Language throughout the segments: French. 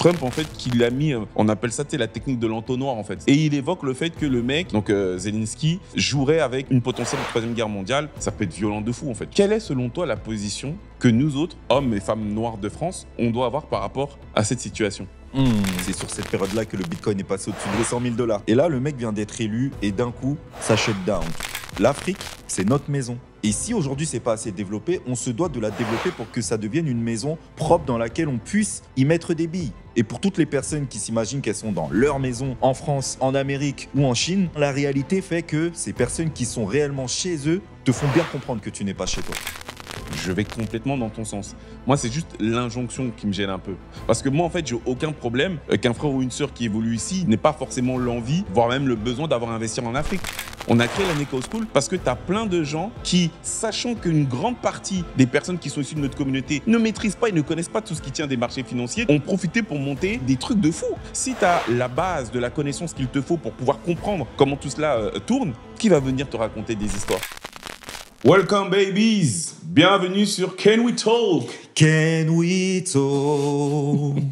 Trump, en fait, qu'il a mis, on appelle ça la technique de l'entonnoir, en fait. Et il évoque le fait que le mec, donc Zelensky, jouerait avec une potentielle troisième guerre mondiale. Ça peut être violent de fou, en fait. Quelle est, selon toi, la position que nous autres, hommes et femmes noirs de France, on doit avoir par rapport à cette situation? C'est sur cette période-là que le Bitcoin est passé au-dessus de 100 000 $. Et là, le mec vient d'être élu et d'un coup, ça shut down. L'Afrique, c'est notre maison. Et si aujourd'hui, c'est pas assez développé, on se doit de la développer pour que ça devienne une maison propre dans laquelle on puisse y mettre des billes. Et pour toutes les personnes qui s'imaginent qu'elles sont dans leur maison, en France, en Amérique ou en Chine, la réalité fait que ces personnes qui sont réellement chez eux te font bien comprendre que tu n'es pas chez toi. Je vais complètement dans ton sens. Moi, c'est juste l'injonction qui me gêne un peu. Parce que moi, en fait, j'ai aucun problème qu'un frère ou une sœur qui évolue ici n'ait pas forcément l'envie, voire même le besoin d'avoir investi en Afrique. On a créé la Neko School parce que tu as plein de gens qui, sachant qu'une grande partie des personnes qui sont issues de notre communauté ne maîtrisent pas et ne connaissent pas tout ce qui tient des marchés financiers, ont profité pour monter des trucs de fou. Si tu as la base de la connaissance qu'il te faut pour pouvoir comprendre comment tout cela tourne, qui va venir te raconter des histoires? Welcome babies, bienvenue sur Can We Talk. Can we talk?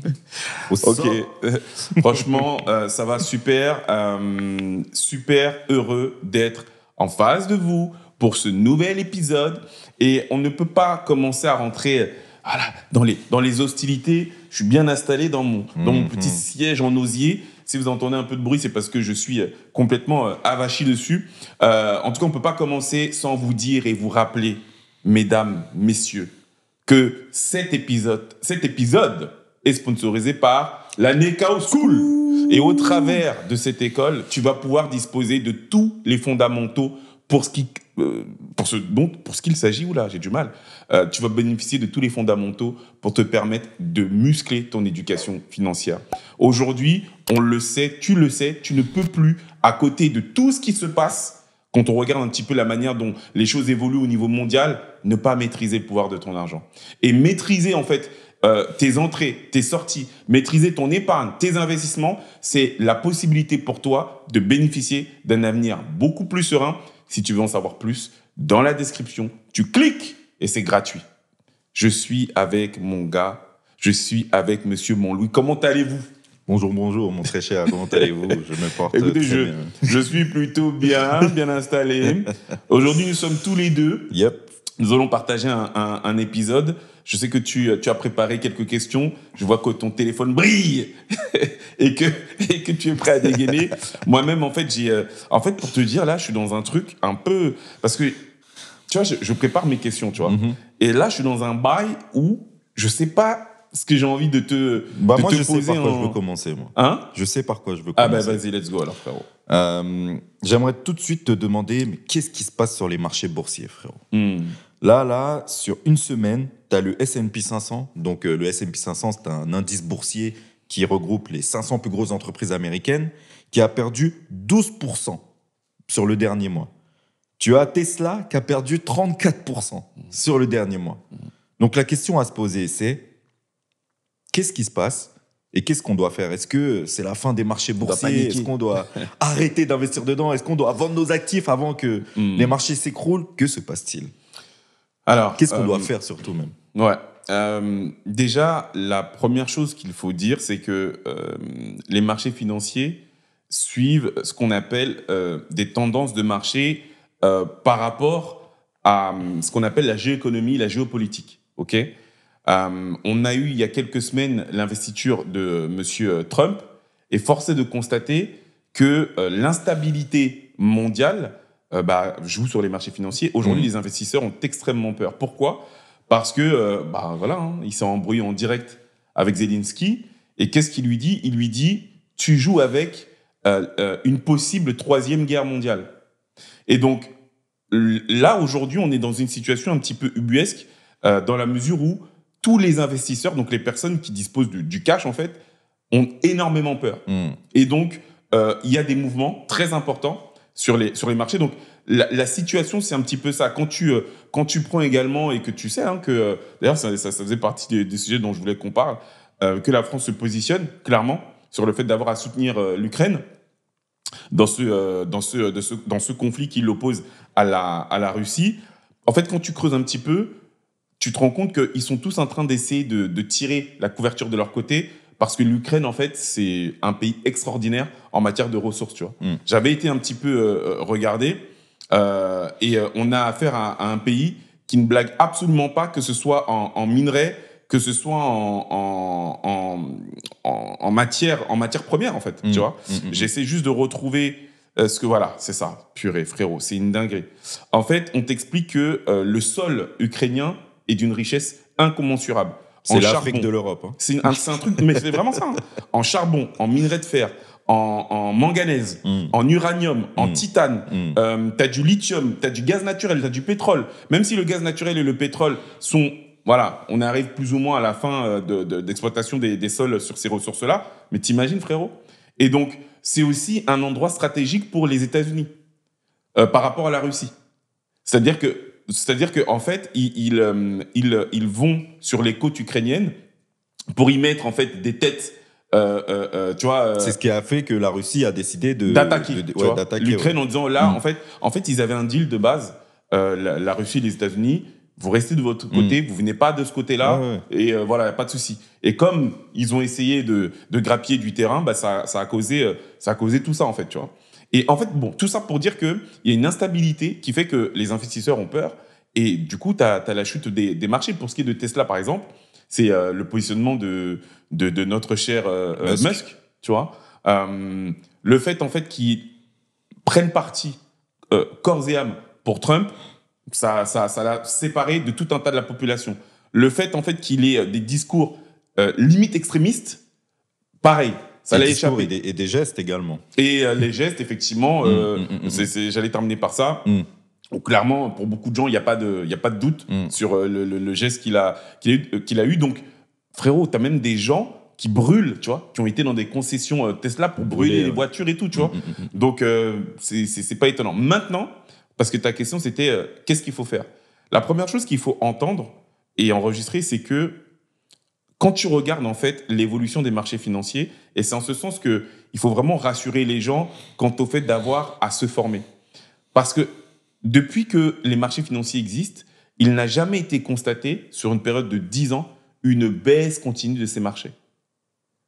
Ok, franchement, ça va super, super heureux d'être en face de vous pour ce nouvel épisode. Et on ne peut pas commencer à rentrer dans les hostilités. Je suis bien installé dans mon petit siège en osier. Si vous entendez un peu de bruit, c'est parce que je suis complètement avachi dessus. En tout cas, on ne peut pas commencer sans vous dire et vous rappeler, mesdames, messieurs, que cet épisode est sponsorisé par la Neko School. Et au travers de cette école, tu vas pouvoir disposer de tous les fondamentaux pour ce qu'il s'agit. Oula, j'ai du mal. Tu vas bénéficier de tous les fondamentaux pour te permettre de muscler ton éducation financière. Aujourd'hui, on le sait, tu ne peux plus, à côté de tout ce qui se passe, quand on regarde un petit peu la manière dont les choses évoluent au niveau mondial, ne pas maîtriser le pouvoir de ton argent. Et maîtriser, en fait, tes entrées, tes sorties, maîtriser ton épargne, tes investissements, c'est la possibilité pour toi de bénéficier d'un avenir beaucoup plus serein. Si tu veux en savoir plus, dans la description, tu cliques et c'est gratuit. Je suis avec mon gars, je suis avec monsieur Montlouis. Comment allez-vous? Bonjour, mon très cher, comment allez-vous? Je me porte Écoutez, très bien. je suis plutôt bien installé. Aujourd'hui, nous sommes tous les deux. Yep. Nous allons partager un épisode. Je sais que tu as préparé quelques questions. Je vois que ton téléphone brille et que tu es prêt à dégainer. Moi-même, en fait, pour te dire, là, je suis dans un truc un peu... Parce que, tu vois, je prépare mes questions, tu vois. Et là, je suis dans un bail où je sais pas ce que j'ai envie de te moi, de te je sais poser par quoi je veux commencer, moi. Hein? Je sais par quoi je veux Ah commencer. bah vas-y, let's go alors, frérot. J'aimerais tout de suite te demander, mais qu'est-ce qui se passe sur les marchés boursiers, frérot? Là, sur une semaine, tu as le S&P 500. Donc, le S&P 500, c'est un indice boursier qui regroupe les 500 plus grosses entreprises américaines, qui a perdu 12% sur le dernier mois. Tu as Tesla qui a perdu 34% sur le dernier mois. Donc, la question à se poser, c'est qu'est-ce qui se passe et qu'est-ce qu'on doit faire? Est-ce que c'est la fin des marchés boursiers? Est-ce qu'on doit arrêter d'investir dedans? Est-ce qu'on doit vendre nos actifs avant que les marchés s'écroulent? Que se passe-t-il? Alors, qu'est-ce qu'on doit faire surtout même? Ouais. Déjà, la première chose qu'il faut dire, c'est que les marchés financiers suivent ce qu'on appelle des tendances de marché par rapport à ce qu'on appelle la géoéconomie, la géopolitique. Ok. On a eu il y a quelques semaines l'investiture de Monsieur Trump et force est de constater que l'instabilité mondiale joue sur les marchés financiers. Aujourd'hui, les investisseurs ont extrêmement peur. Pourquoi? Parce que, il s'est embrouillé en direct avec Zelensky. Et qu'est-ce qu'il lui dit? Il lui dit, tu joues avec une possible troisième guerre mondiale. Et donc, là, aujourd'hui, on est dans une situation un petit peu ubuesque dans la mesure où tous les investisseurs, donc les personnes qui disposent du cash, en fait, ont énormément peur. Et donc, il y a des mouvements très importants sur les marchés. Donc, la situation, c'est un petit peu ça. Quand tu prends également, et que tu sais que, d'ailleurs, ça faisait partie des sujets dont je voulais qu'on parle, que la France se positionne clairement sur le fait d'avoir à soutenir l'Ukraine dans ce conflit qui l'oppose à la Russie. En fait, quand tu creuses un petit peu, tu te rends compte qu'ils sont tous en train d'essayer de tirer la couverture de leur côté parce que l'Ukraine, en fait, c'est un pays extraordinaire en matière de ressources, tu vois. J'avais été un petit peu regardé et on a affaire à un pays qui ne blague absolument pas, que ce soit en minerais, que ce soit en matière première, en fait, tu vois. J'essaie juste de retrouver ce que, voilà, c'est ça, purée, frérot, c'est une dinguerie. En fait, on t'explique que le sol ukrainien est d'une richesse incommensurable. C'est l'Afrique de l'Europe. Hein. C'est un truc, mais c'est vraiment ça. Hein. En charbon, en minerai de fer, en manganèse, en uranium, en titane, t'as du lithium, t'as du gaz naturel, t'as du pétrole. Même si le gaz naturel et le pétrole sont, voilà, on arrive plus ou moins à la fin d'exploitation des sols sur ces ressources-là. Mais t'imagines, frérot? Et donc, c'est aussi un endroit stratégique pour les États-Unis par rapport à la Russie. C'est-à-dire que en fait, ils vont sur les côtes ukrainiennes pour y mettre en fait des têtes. Tu vois. C'est ce qui a fait que la Russie a décidé d'attaquer l'Ukraine ouais. en disant là, en fait, ils avaient un deal de base. La Russie et les États-Unis, vous restez de votre côté, vous venez pas de ce côté-là, et voilà, pas de souci. Et comme ils ont essayé de grappiller du terrain, bah ça a causé tout ça en fait, tu vois. Et en fait, bon, tout ça pour dire qu'il y a une instabilité qui fait que les investisseurs ont peur. Et du coup, tu as la chute des marchés. Pour ce qui est de Tesla, par exemple, c'est le positionnement de notre cher Musk, tu vois. Le fait, en fait, qu'ils prennent parti corps et âme pour Trump, ça l'a séparé de tout un tas de la population. Le fait, en fait, qu'il ait des discours limite extrémistes, pareil. Ça l'a échappé. Et des gestes également. Et les gestes, effectivement, j'allais terminer par ça. Donc, clairement, pour beaucoup de gens, il n'y a pas de doute sur le geste qu'il a eu. Donc, frérot, tu as même des gens qui brûlent, tu vois, qui ont été dans des concessions Tesla pour brûler les voitures et tout, tu vois. Donc, c'est pas étonnant. Maintenant, parce que ta question, c'était qu'est-ce qu'il faut faire? La première chose qu'il faut entendre et enregistrer, c'est que quand tu regardes en fait l'évolution des marchés financiers, et c'est en ce sens que il faut vraiment rassurer les gens quant au fait d'avoir à se former. Parce que depuis que les marchés financiers existent, il n'a jamais été constaté sur une période de 10 ans une baisse continue de ces marchés.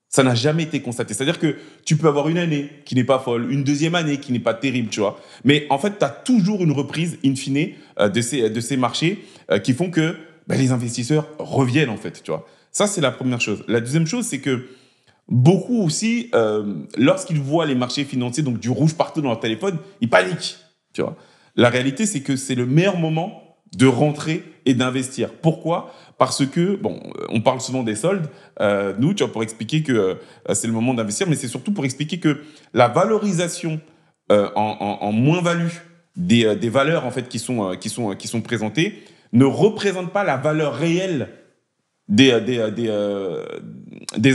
Ça n'a jamais été constaté. C'est-à-dire que tu peux avoir une année qui n'est pas folle, une deuxième année qui n'est pas terrible, tu vois. Mais en fait, tu as toujours une reprise in fine de ces marchés qui font que les investisseurs reviennent en fait, tu vois. Ça, c'est la première chose. La deuxième chose, c'est que beaucoup aussi, lorsqu'ils voient les marchés financiers, donc du rouge partout dans leur téléphone, ils paniquent, tu vois. La réalité, c'est que c'est le meilleur moment de rentrer et d'investir. Pourquoi ? Parce que, bon, on parle souvent des soldes. Nous, tu vois, pour expliquer que c'est le moment d'investir, mais c'est surtout pour expliquer que la valorisation en moins-value des valeurs en fait qui sont présentées ne représente pas la valeur réelle des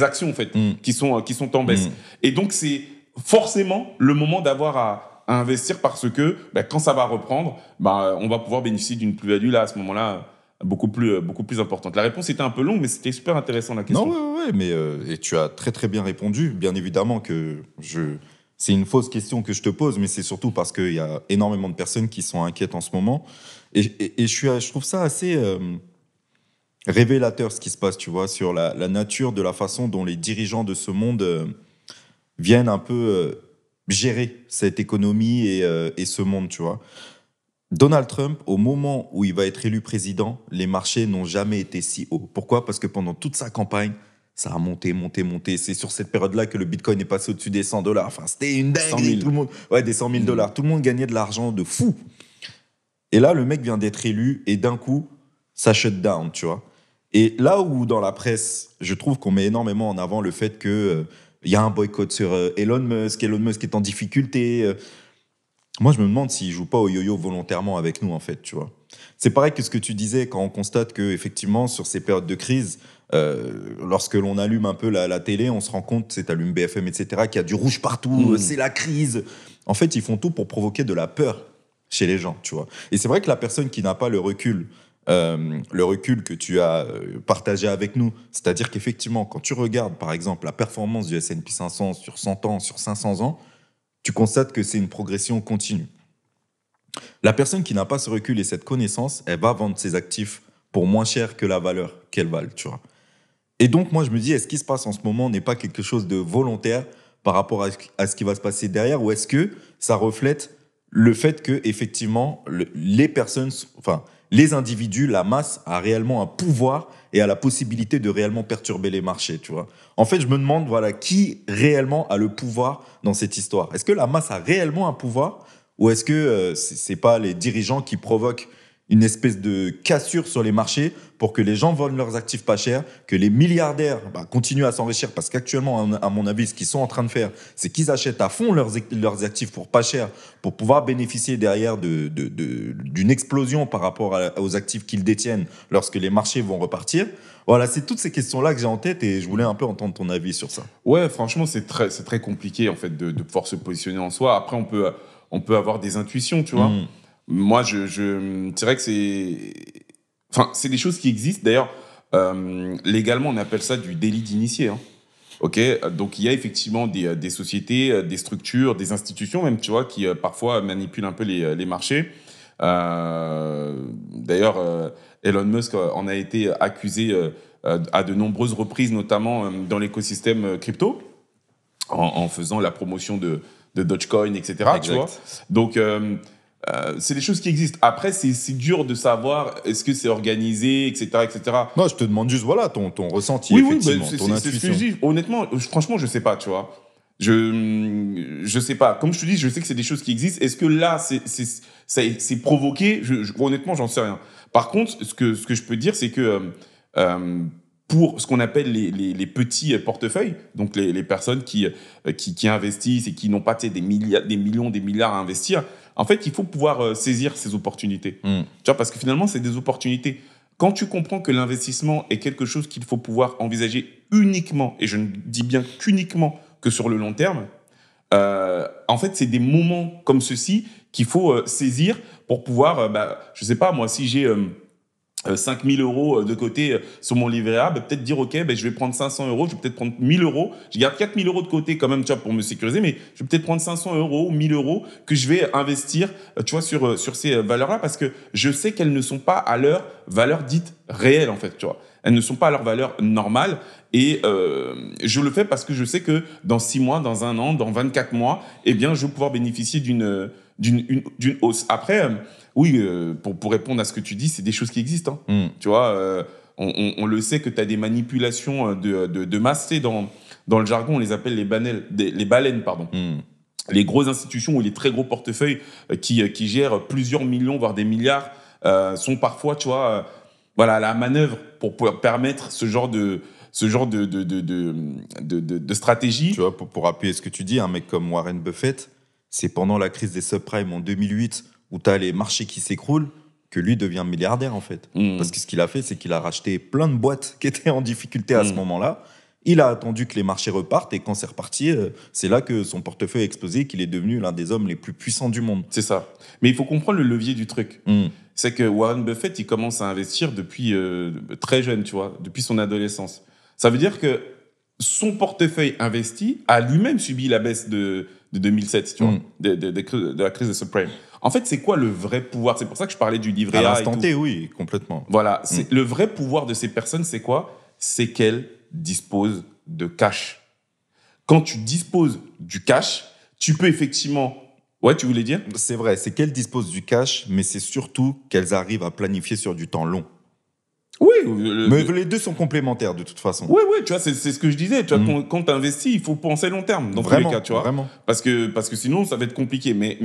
actions en fait qui sont en baisse. Et donc c'est forcément le moment d'avoir à investir parce que quand ça va reprendre, on va pouvoir bénéficier d'une plus-value là à ce moment-là beaucoup plus importante. La réponse était un peu longue, mais c'était super intéressant la question. Non, ouais, mais et tu as très très bien répondu. Bien évidemment que c'est une fausse question que je te pose, mais c'est surtout parce qu'il y a énormément de personnes qui sont inquiètes en ce moment. Et je trouve ça assez révélateur ce qui se passe, tu vois, sur la nature de la façon dont les dirigeants de ce monde viennent un peu gérer cette économie et ce monde, tu vois. Donald Trump, au moment où il va être élu président, les marchés n'ont jamais été si hauts. Pourquoi ? Parce que pendant toute sa campagne, ça a monté. C'est sur cette période-là que le Bitcoin est passé au-dessus des $100. Enfin, c'était une dinguerie. Tout le monde, des $100 000. Tout le monde gagnait de l'argent de fou. Et là, le mec vient d'être élu et d'un coup, ça shut down, tu vois. Et là où, dans la presse, je trouve qu'on met énormément en avant le fait qu'il y a un boycott sur Elon Musk est en difficulté. Moi, je me demande s'il joue pas au yo-yo volontairement avec nous, en fait, tu vois. C'est pareil que ce que tu disais quand on constate que, effectivement, sur ces périodes de crise, lorsque l'on allume un peu la télé, on se rend compte, c'est allume BFM, etc., qu'il y a du rouge partout, c'est la crise. En fait, ils font tout pour provoquer de la peur chez les gens, tu vois. Et c'est vrai que la personne qui n'a pas le recul que tu as partagé avec nous, c'est-à-dire qu'effectivement, quand tu regardes, par exemple, la performance du S&P 500 sur 100 ans, sur 500 ans, tu constates que c'est une progression continue. La personne qui n'a pas ce recul et cette connaissance, elle va vendre ses actifs pour moins cher que la valeur qu'elles valent, tu vois. Et donc, moi, je me dis, est-ce qu'il se passe en ce moment n'est pas quelque chose de volontaire par rapport à ce qui va se passer derrière, ou est-ce que ça reflète le fait que, effectivement, les personnes, enfin, les individus, la masse a réellement un pouvoir et a la possibilité de réellement perturber les marchés, tu vois. En fait, je me demande, voilà, qui réellement a le pouvoir dans cette histoire? Est-ce que la masse a réellement un pouvoir, ou est-ce que c'est pas les dirigeants qui provoquent une espèce de cassure sur les marchés pour que les gens vendent leurs actifs pas cher, que les milliardaires continuent à s'enrichir, parce qu'actuellement, à mon avis, ce qu'ils sont en train de faire, c'est qu'ils achètent à fond leurs actifs pour pas cher, pour pouvoir bénéficier derrière d'une explosion par rapport aux actifs qu'ils détiennent lorsque les marchés vont repartir. Voilà, c'est toutes ces questions-là que j'ai en tête et je voulais un peu entendre ton avis sur ça. Ouais, franchement, c'est très compliqué en fait de pouvoir se positionner en soi. Après, on peut avoir des intuitions, tu vois. Moi, c'est vrai que c'est des choses qui existent. D'ailleurs, légalement, on appelle ça du délit d'initié. Hein. Ok, donc il y a effectivement des sociétés, des structures, des institutions même, tu vois, qui parfois manipulent un peu les marchés. D'ailleurs, Elon Musk en a été accusé à de nombreuses reprises, notamment dans l'écosystème crypto, en faisant la promotion de Dogecoin, etc. Exact. Tu vois. Donc c'est des choses qui existent. Après, c'est dur de savoir est-ce que c'est organisé, etc., etc. Non, je te demande juste, voilà, ton ressenti, Oui, effectivement, oui, ton c'est ce que intuition. je dis. Honnêtement, franchement, je sais pas, tu vois. Je sais pas. Comme je te dis, je sais que c'est des choses qui existent. Est-ce que là, c'est provoqué? Honnêtement, j'en sais rien. Par contre, ce que je peux dire, c'est que pour ce qu'on appelle les petits portefeuilles, donc les personnes qui investissent et qui n'ont pas des millions, des milliards à investir, en fait, il faut pouvoir saisir ces opportunités. Tu vois, parce que finalement, c'est des opportunités. Quand tu comprends que l'investissement est quelque chose qu'il faut pouvoir envisager uniquement, et je ne dis bien qu'uniquement que sur le long terme, en fait, c'est des moments comme ceux-ci qu'il faut saisir pour pouvoir, je sais pas, moi, si j'ai 5 000 euros de côté sur mon livret A, peut-être dire, OK, je vais prendre 500 euros, je vais peut-être prendre 1 000 euros. Je garde 4 000 euros de côté quand même, tu vois, pour me sécuriser, mais je vais peut-être prendre 500 euros, 1 000 euros que je vais investir, tu vois, sur ces valeurs-là, parce que je sais qu'elles ne sont pas à leur valeur dite réelle, en fait, tu vois. Elles ne sont pas à leur valeur normale. Et je le fais parce que je sais que dans 6 mois, dans 1 an, dans 24 mois, eh bien, je vais pouvoir bénéficier d'une hausse. Après, oui, pour répondre à ce que tu dis, c'est des choses qui existent. Hein. Tu vois, on le sait que tu as des manipulations de masse. Dans le jargon, on les appelle les baleines, pardon. Les grosses institutions ou les très gros portefeuilles qui gèrent plusieurs millions, voire des milliards, sont parfois, tu vois, voilà, à la manœuvre pour pouvoir permettre ce genre de stratégie. Tu vois, pour appuyer ce que tu dis, un mec comme Warren Buffett, c'est pendant la crise des subprimes en 2008, où tu as les marchés qui s'écroulent, que lui devient milliardaire, en fait. Parce que ce qu'il a fait, c'est qu'il a racheté plein de boîtes qui étaient en difficulté à ce moment-là. Il a attendu que les marchés repartent, et quand c'est reparti, c'est là que son portefeuille a explosé, qu'il est devenu l'un des hommes les plus puissants du monde. C'est ça. Mais il faut comprendre le levier du truc. C'est que Warren Buffett, il commence à investir depuis très jeune, tu vois, depuis son adolescence. Ça veut dire que son portefeuille investi a lui-même subi la baisse de 2007, tu vois, de la crise de subprime. En fait, c'est quoi le vrai pouvoir? C'est pour ça que je parlais du livret A. À l'instant T, oui, complètement. Voilà. Le vrai pouvoir de ces personnes, c'est quoi? C'est qu'elles disposent de cash. Quand tu disposes du cash, tu peux effectivement... Ouais, tu voulais dire? C'est vrai, c'est qu'elles disposent du cash, mais c'est surtout qu'elles arrivent à planifier sur du temps long. Oui. Mais les deux sont complémentaires de toute façon. Oui, tu vois, c'est ce que je disais. Tu vois, quand tu investis, il faut penser long terme dans tous les cas, tu vois. Vraiment. Parce que sinon, ça va être compliqué. Mais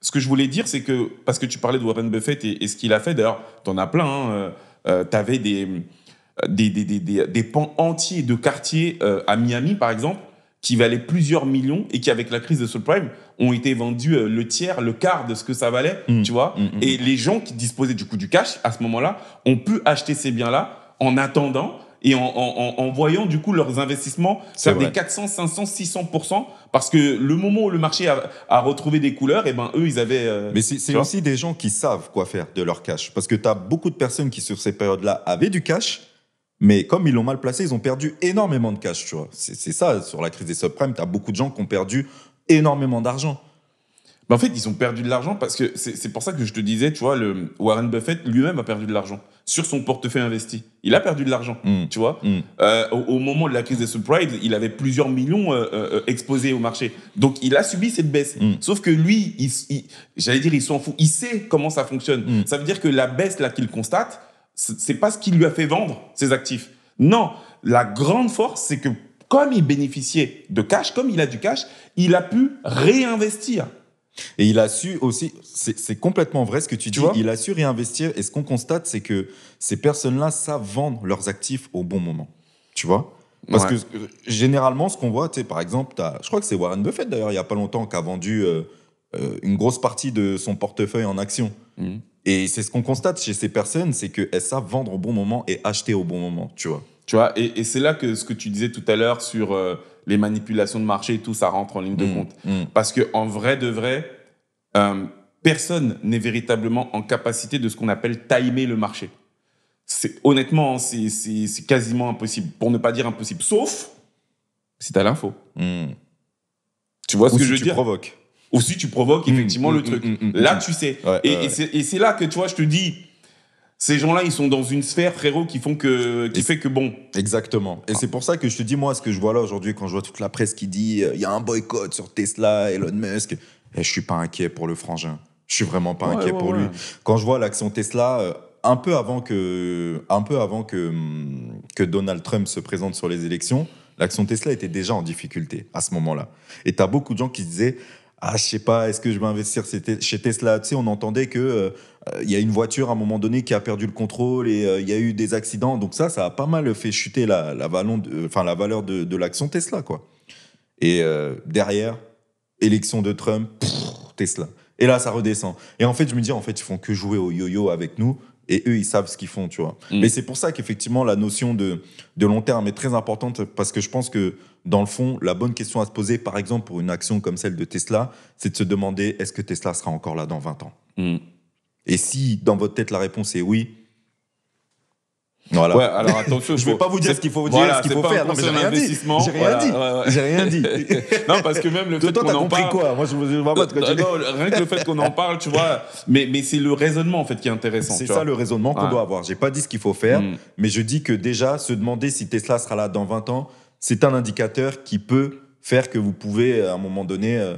ce que je voulais dire, c'est que, parce que tu parlais de Warren Buffett et ce qu'il a fait, d'ailleurs, tu en as plein. Tu avais des pans entiers de quartiers à Miami, par exemple, qui valaient plusieurs millions et qui, avec la crise de subprime, ont été vendus le tiers, le quart de ce que ça valait, tu vois. Et les gens qui disposaient du coup du cash, à ce moment-là, ont pu acheter ces biens-là en attendant et en voyant du coup leurs investissements faire des 400, 500, 600%, parce que le moment où le marché a retrouvé des couleurs, et ben eux, ils avaient... Mais c'est aussi des gens qui savent quoi faire de leur cash. Parce que tu as beaucoup de personnes qui, sur ces périodes-là, avaient du cash, mais comme ils l'ont mal placé, ils ont perdu énormément de cash, tu vois. C'est ça, sur la crise des subprimes, tu as beaucoup de gens qui ont perdu énormément d'argent. En fait, ils ont perdu de l'argent parce que c'est pour ça que je te disais, tu vois, Warren Buffett lui-même a perdu de l'argent. sur son portefeuille investi. Il a perdu de l'argent, tu vois. Au moment de la crise des subprimes, il avait plusieurs millions exposés au marché. Donc, il a subi cette baisse. Sauf que lui, j'allais dire, il s'en fout. Il sait comment ça fonctionne. Ça veut dire que la baisse là qu'il constate, c'est pas ce qui lui a fait vendre ses actifs. Non, la grande force, c'est que comme il bénéficiait de cash, comme il a du cash, il a pu réinvestir. Et il a su aussi, c'est complètement vrai ce que tu dis, il a su réinvestir. Et ce qu'on constate, c'est que ces personnes-là savent vendre leurs actifs au bon moment. Tu vois ? Parce que généralement, ce qu'on voit, tu sais, par exemple, je crois que c'est Warren Buffett d'ailleurs, il n'y a pas longtemps, qui a vendu une grosse partie de son portefeuille en actions. Et c'est ce qu'on constate chez ces personnes, c'est qu'elles savent vendre au bon moment et acheter au bon moment. Tu vois ? Tu vois, et c'est là que ce que tu disais tout à l'heure sur les manipulations de marché et tout, ça rentre en ligne de compte. Parce qu'en vrai de vrai, personne n'est véritablement en capacité de ce qu'on appelle timer le marché. Honnêtement, c'est quasiment impossible, pour ne pas dire impossible, sauf si tu as l'info. Tu vois ce que je veux dire ? Provoques. Ou si tu provoques effectivement le truc. Là, tu sais. Et c'est là que, tu vois, je te dis... Ces gens-là, ils sont dans une sphère, frérot, qui fait que bon. Exactement. Et c'est pour ça que je te dis, moi, ce que je vois là aujourd'hui, quand je vois toute la presse qui dit il y a un boycott sur Tesla, Elon Musk, je suis pas inquiet pour le frangin. Je suis vraiment pas inquiet pour lui. Quand je vois l'action Tesla, un peu avant que Donald Trump se présente sur les élections, l'action Tesla était déjà en difficulté à ce moment-là. Et tu as beaucoup de gens qui disaient je sais pas, est-ce que je vais investir chez Tesla ? Tu sais, on entendait que y a une voiture à un moment donné qui a perdu le contrôle et il y a eu des accidents. Donc ça a pas mal fait chuter la valeur de l'action Tesla, quoi. Et derrière, élection de Trump, Tesla. Et là, ça redescend. Et en fait, je me dis, ils font que jouer au yo-yo avec nous. Et eux, ils savent ce qu'ils font, tu vois. Mais c'est pour ça qu'effectivement, la notion de long terme est très importante, parce que je pense que, dans le fond, la bonne question à se poser, par exemple, pour une action comme celle de Tesla, c'est de se demander, est-ce que Tesla sera encore là dans 20 ans ? Et si, dans votre tête, la réponse est oui, voilà. Ouais, alors attention. Je ne vais pas vous dire ce qu'il faut dire, ce qu'il faut faire. Non, mais j'ai rien dit. Non, parce que même le fait qu'on en parle... Toi, t'as compris quoi ? Moi, je vois pas de quoi tu dis. Rien que le fait qu'on en parle, tu vois. Mais c'est le raisonnement, en fait, qui est intéressant. C'est ça le raisonnement qu'on doit avoir. J'ai pas dit ce qu'il faut faire, mais je dis que déjà, se demander si Tesla sera là dans 20 ans, c'est un indicateur qui peut faire que vous pouvez, à un moment donné...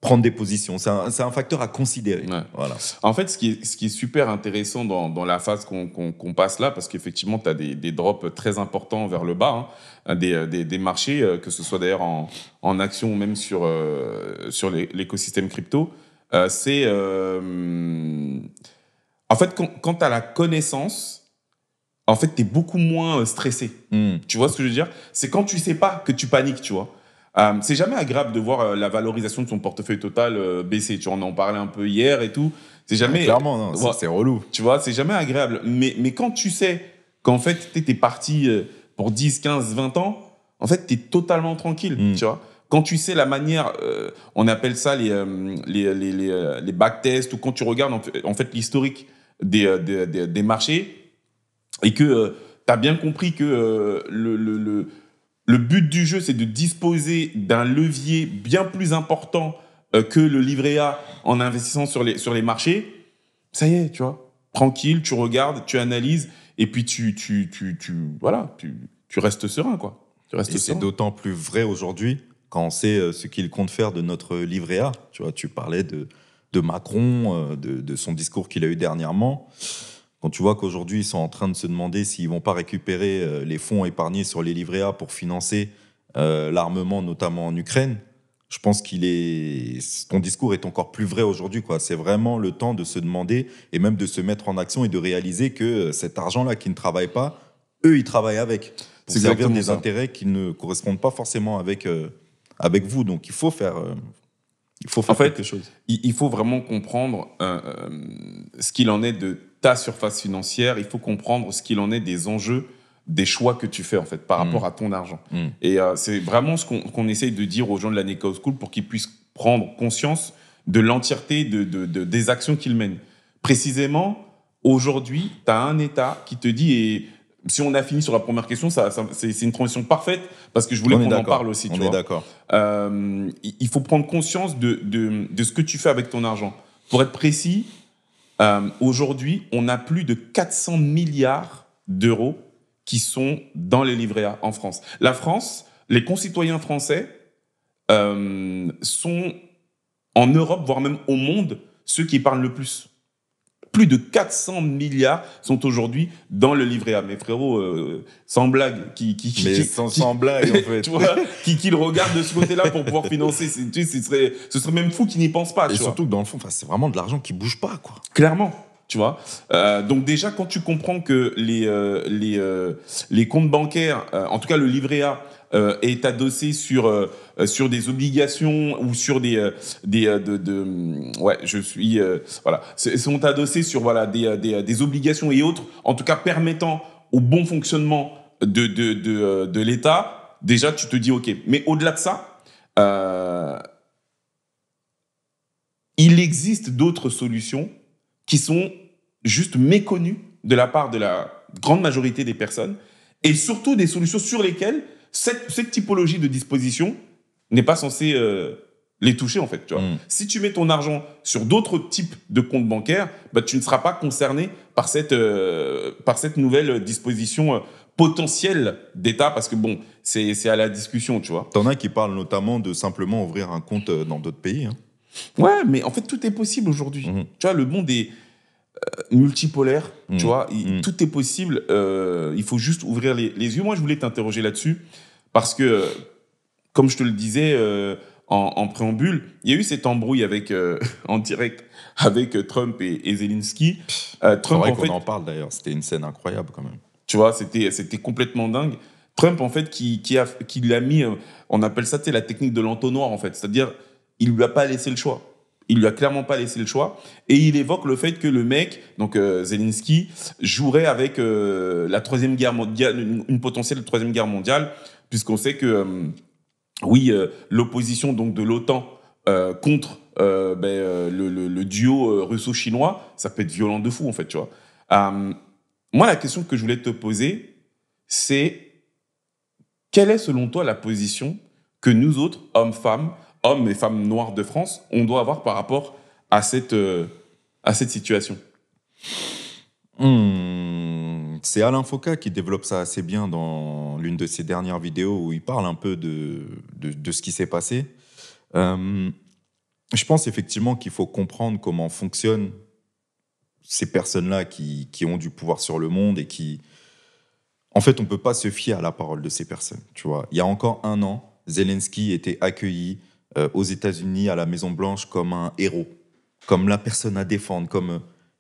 prendre des positions. C'est un facteur à considérer. Voilà. En fait, ce qui est super intéressant dans la phase qu'on passe là, parce qu'effectivement, tu as des drops très importants vers le bas, des marchés, que ce soit d'ailleurs en action ou même sur l'écosystème crypto, c'est... en fait, quand tu as la connaissance, en fait, tu es beaucoup moins stressé. Tu vois ce que je veux dire ? C'est quand tu sais pas que tu paniques, tu vois. C'est jamais agréable de voir la valorisation de son portefeuille total baisser. Tu vois, on en parlait un peu hier et tout. C'est jamais... Clairement, non, ça, c'est relou. Tu vois, c'est jamais agréable. Mais quand tu sais qu'en fait, t'es parti pour 10, 15, 20 ans, en fait, t'es totalement tranquille, tu vois. Quand tu sais la manière, on appelle ça les backtests, ou quand tu regardes en fait l'historique des marchés, et que t'as bien compris que le but du jeu, c'est de disposer d'un levier bien plus important que le livret A en investissant sur les marchés. Ça y est, tu vois, tranquille, tu regardes, tu analyses, et puis tu restes serein, quoi. C'est d'autant plus vrai aujourd'hui quand on sait ce qu'il compte faire de notre livret A. Tu vois, tu parlais de Macron, de son discours qu'il a eu dernièrement. Quand tu vois qu'aujourd'hui, ils sont en train de se demander s'ils ne vont pas récupérer les fonds épargnés sur les livrets A pour financer l'armement, notamment en Ukraine, je pense ton discours est encore plus vrai aujourd'hui, quoi. C'est vraiment le temps de se demander et même de se mettre en action et de réaliser que cet argent-là qui ne travaille pas, eux, ils travaillent avec pour servir des intérêts qui ne correspondent pas forcément avec vous. Donc, il faut faire... quelque chose. Il faut vraiment comprendre ce qu'il en est de ta surface financière. Il faut comprendre ce qu'il en est des enjeux, des choix que tu fais en fait par rapport à ton argent. Et c'est vraiment ce qu'on essaye de dire aux gens de la Nekao School pour qu'ils puissent prendre conscience de l'entièreté des actions qu'ils mènent. Précisément, aujourd'hui, tu as un État qui te dit... Et si on a fini sur la première question, c'est une transition parfaite parce que je voulais qu'on en parle aussi. On est d'accord. Il faut prendre conscience de ce que tu fais avec ton argent. Pour être précis, Aujourd'hui, on a plus de 400 milliards d'euros qui sont dans les livrets A en France. La France, les concitoyens français sont en Europe, voire même au monde, ceux qui parlent le plus. Plus de 400 milliards sont aujourd'hui dans le livret A. Mais frérot, sans blague, sans blague, en fait. Tu vois, qui le regarde de ce côté-là pour pouvoir financer, ce serait même fou qu'il n'y pense pas. Et surtout que dans le fond, c'est vraiment de l'argent qui bouge pas, quoi. Clairement. Tu vois, donc déjà quand tu comprends que les comptes bancaires, en tout cas le livret A, est adossé sur des obligations ou sur sont adossés sur des obligations et autres, en tout cas permettant au bon fonctionnement de l'État. Déjà tu te dis ok, mais au-delà de ça, il existe d'autres solutions qui sont juste méconnues de la part de la grande majorité des personnes, et surtout des solutions sur lesquelles cette typologie de disposition n'est pas censée les toucher, en fait. Tu vois. Si tu mets ton argent sur d'autres types de comptes bancaires, bah, tu ne seras pas concerné par cette nouvelle disposition potentielle d'État, parce que bon, c'est à la discussion, tu vois. T'en as qui parlent notamment de simplement ouvrir un compte dans d'autres pays, hein. Ouais, mais en fait, tout est possible aujourd'hui. Tu vois, le monde est multipolaire, tu vois, tout est possible. Il faut juste ouvrir les yeux. Moi, je voulais t'interroger là-dessus parce que, comme je te le disais en préambule, il y a eu cette embrouille en direct avec Trump et Zelensky. Trump, c'est vrai qu'on en parle d'ailleurs. C'était une scène incroyable quand même. Tu vois, c'était complètement dingue. Trump, en fait, qui l'a mis, on appelle ça, la technique de l'entonnoir, en fait. C'est-à-dire, il lui a pas laissé le choix. Il lui a clairement pas laissé le choix. Et il évoque le fait que le mec, donc Zelensky, jouerait avec la Troisième Guerre mondiale, une potentielle Troisième Guerre mondiale, puisqu'on sait que, l'opposition donc de l'OTAN contre le duo russo-chinois, ça peut être violent de fou, en fait, tu vois. Moi, la question que je voulais te poser, c'est quelle est, selon toi, la position que nous autres, hommes et femmes noires de France, on doit avoir par rapport à cette situation? C'est Alain Foka qui développe ça assez bien dans l'une de ses dernières vidéos où il parle un peu de ce qui s'est passé. Je pense effectivement qu'il faut comprendre comment fonctionnent ces personnes-là qui ont du pouvoir sur le monde et qui... En fait, on ne peut pas se fier à la parole de ces personnes. Tu vois. Il y a encore 1 an, Zelensky était accueilli aux États-Unis à la Maison-Blanche comme un héros, comme la personne à défendre.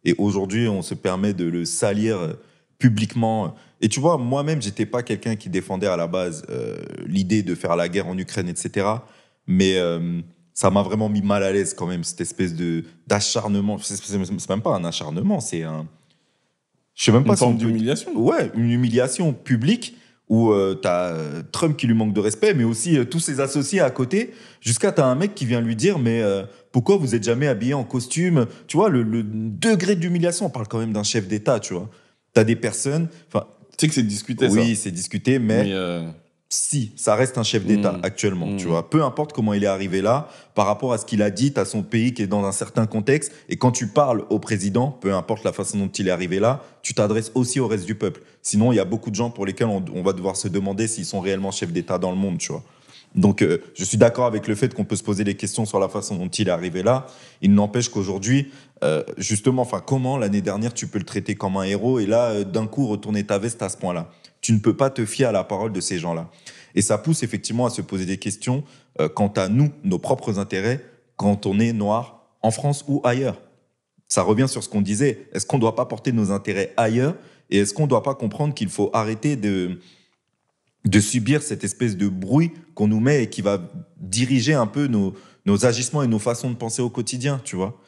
Et aujourd'hui, on se permet de le salir publiquement. Et tu vois, moi-même, je n'étais pas quelqu'un qui défendait à la base l'idée de faire la guerre en Ukraine, etc. Mais ça m'a vraiment mis mal à l'aise quand même, cette espèce d'acharnement. C'est même pas un acharnement, c'est un... Je sais même pas une forme d'humiliation. Ouais, une humiliation publique où tu as Trump qui lui manque de respect, mais aussi tous ses associés à côté, jusqu'à tu as un mec qui vient lui dire mais pourquoi vous êtes jamais habillé en costume? Tu vois, le degré d'humiliation, on parle quand même d'un chef d'État, tu vois. Tu as des personnes... Tu sais que c'est discuté, ça. Oui, c'est discuté, mais si, ça reste un chef d'État actuellement, tu vois. Peu importe comment il est arrivé là, par rapport à ce qu'il a dit, tu as son pays qui est dans un certain contexte, et quand tu parles au président, peu importe la façon dont il est arrivé là, tu t'adresses aussi au reste du peuple. Sinon, il y a beaucoup de gens pour lesquels on va devoir se demander s'ils sont réellement chefs d'État dans le monde, tu vois. Donc, je suis d'accord avec le fait qu'on peut se poser des questions sur la façon dont il est arrivé là. Il n'empêche qu'aujourd'hui, justement, comment l'année dernière, tu peux le traiter comme un héros, et là, d'un coup, retourner ta veste à ce point-là. Tu ne peux pas te fier à la parole de ces gens-là. Et ça pousse effectivement à se poser des questions quant à nous, nos propres intérêts, quand on est noir en France ou ailleurs. Ça revient sur ce qu'on disait. Est-ce qu'on ne doit pas porter nos intérêts ailleurs? Et est-ce qu'on ne doit pas comprendre qu'il faut arrêter de subir cette espèce de bruit qu'on nous met et qui va diriger un peu nos agissements et nos façons de penser au quotidien, tu vois?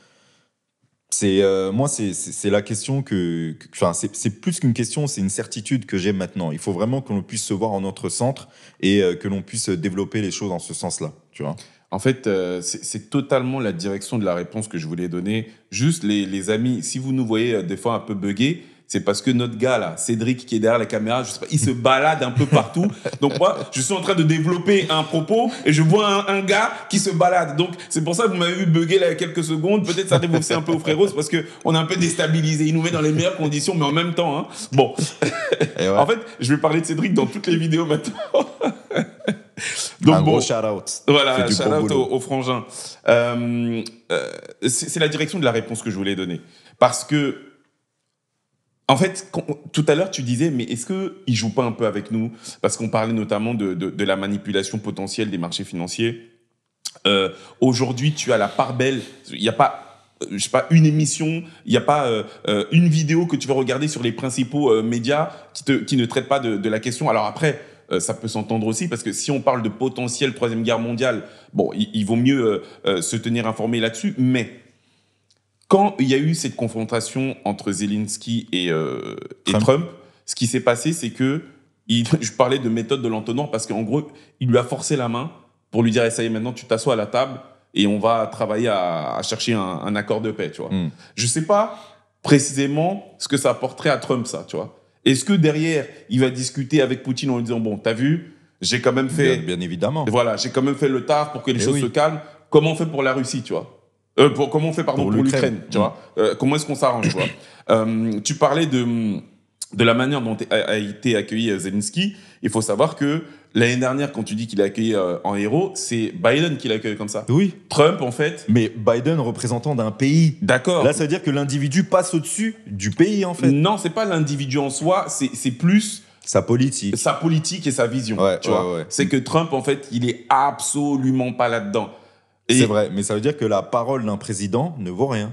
Moi, c'est la question c'est plus qu'une question, c'est une certitude que j'ai maintenant. Il faut vraiment que l'on puisse se voir en notre centre et que l'on puisse développer les choses en ce sens-là, tu vois. En fait, c'est totalement la direction de la réponse que je voulais donner. Juste, les amis, si vous nous voyez des fois un peu buggés, c'est parce que notre gars là, Cédric qui est derrière la caméra, je sais pas, il se balade un peu partout. Donc moi, je suis en train de développer un propos et je vois un gars qui se balade. Donc c'est pour ça que vous m'avez vu bugger là il y a quelques secondes. Peut-être ça arrive aussi un peu au frérot, c'est parce que on est un peu déstabilisé. Il nous met dans les meilleures conditions, mais en même temps, hein. Bon. Et ouais. En fait, je vais parler de Cédric dans toutes les vidéos maintenant. Donc Un bon, gros shout-out. voilà, Fait du shout bon out boulot. au frangin. C'est la direction de la réponse que je voulais donner. Parce que, en fait, tout à l'heure, tu disais, mais est-ce qu'il ne joue pas un peu avec nous? Parce qu'on parlait notamment de la manipulation potentielle des marchés financiers. Aujourd'hui, tu as la part belle. Il n'y a pas, je sais pas, une émission, il n'y a pas une vidéo que tu vas regarder sur les principaux médias qui ne traitent pas de la question. Alors après, ça peut s'entendre aussi, parce que si on parle de potentielle Troisième Guerre mondiale, bon, il vaut mieux se tenir informé là-dessus, mais quand il y a eu cette confrontation entre Zelensky et Trump, ce qui s'est passé, c'est que je parlais de méthode de l'entonnoir parce qu'en gros, il lui a forcé la main pour lui dire, ça y est, maintenant tu t'assois à la table et on va travailler à chercher un accord de paix, tu vois. Je sais pas précisément ce que ça apporterait à Trump, ça, tu vois. Est-ce que derrière, il va discuter avec Poutine en lui disant, bon, t'as vu, j'ai quand même fait... Bien évidemment. Voilà, j'ai quand même fait le taf pour que les choses se calment. Comment on fait pour la Russie, tu vois? Comment on fait, pardon, pour l'Ukraine, tu vois? Comment est-ce qu'on s'arrange, tu vois? Tu parlais de la manière dont a été accueilli Zelensky. Il faut savoir que l'année dernière, quand tu dis qu'il est accueilli en héros, c'est Biden qui l'accueille comme ça. Oui. Trump, en fait... Mais Biden représentant d'un pays. D'accord. Là, ça veut dire que l'individu passe au-dessus du pays, en fait. Non, c'est pas l'individu en soi, c'est plus... Sa politique. Sa politique et sa vision, tu vois. Ouais. C'est que Trump, en fait, il est absolument pas là-dedans. C'est vrai, mais ça veut dire que la parole d'un président ne vaut rien.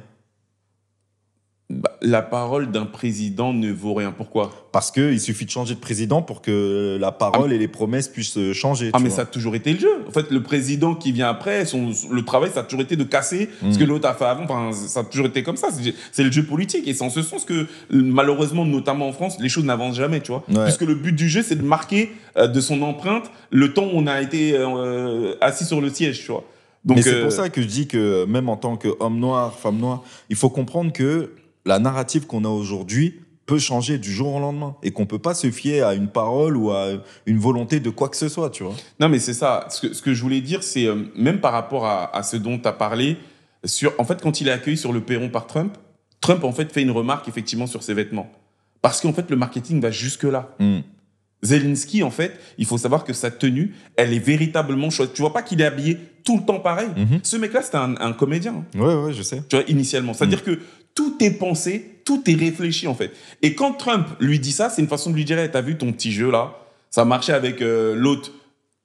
La parole d'un président ne vaut rien. Pourquoi? Parce qu'il suffit de changer de président pour que la parole et les promesses puissent changer. Mais ça a toujours été le jeu. En fait, le président qui vient après, le travail, ça a toujours été de casser ce que l'autre a fait avant. Enfin, ça a toujours été comme ça. C'est le jeu politique. Et c'est en ce sens que, malheureusement, notamment en France, les choses n'avancent jamais, tu vois. Ouais. Puisque le but du jeu, c'est de marquer de son empreinte le temps où on a été assis sur le siège, tu vois. Donc, mais c'est pour ça que je dis que même en tant qu'homme noir, femme noire, il faut comprendre que la narrative qu'on a aujourd'hui peut changer du jour au lendemain et qu'on peut pas se fier à une parole ou à une volonté de quoi que ce soit, tu vois. Non, mais c'est ça. Ce que je voulais dire, c'est même par rapport à ce dont tu as parlé, en fait, quand il est accueilli sur le perron par Trump, en fait, fait une remarque effectivement sur ses vêtements. Parce qu'en fait, le marketing va jusque-là. Zelensky, en fait, il faut savoir que sa tenue, elle est véritablement chaude. Tu vois pas qu'il est habillé tout le temps pareil. Ce mec-là, c'était un comédien. Ouais, je sais. Tu vois, initialement. C'est-à-dire que tout est pensé, tout est réfléchi, en fait. Et quand Trump lui dit ça, c'est une façon de lui dire, t'as vu ton petit jeu, là? Ça marchait avec l'autre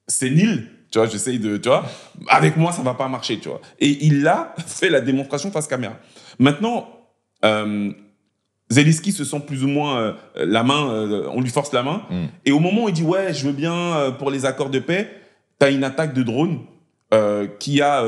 sénile. Tu vois, j'essaye de... Tu vois, avec moi, ça va pas marcher, tu vois. Et il a fait la démonstration face caméra. Maintenant... Zelensky se sent plus ou moins la main, on lui force la main. Et au moment où il dit ouais, je veux bien pour les accords de paix, t'as une attaque de drone qui a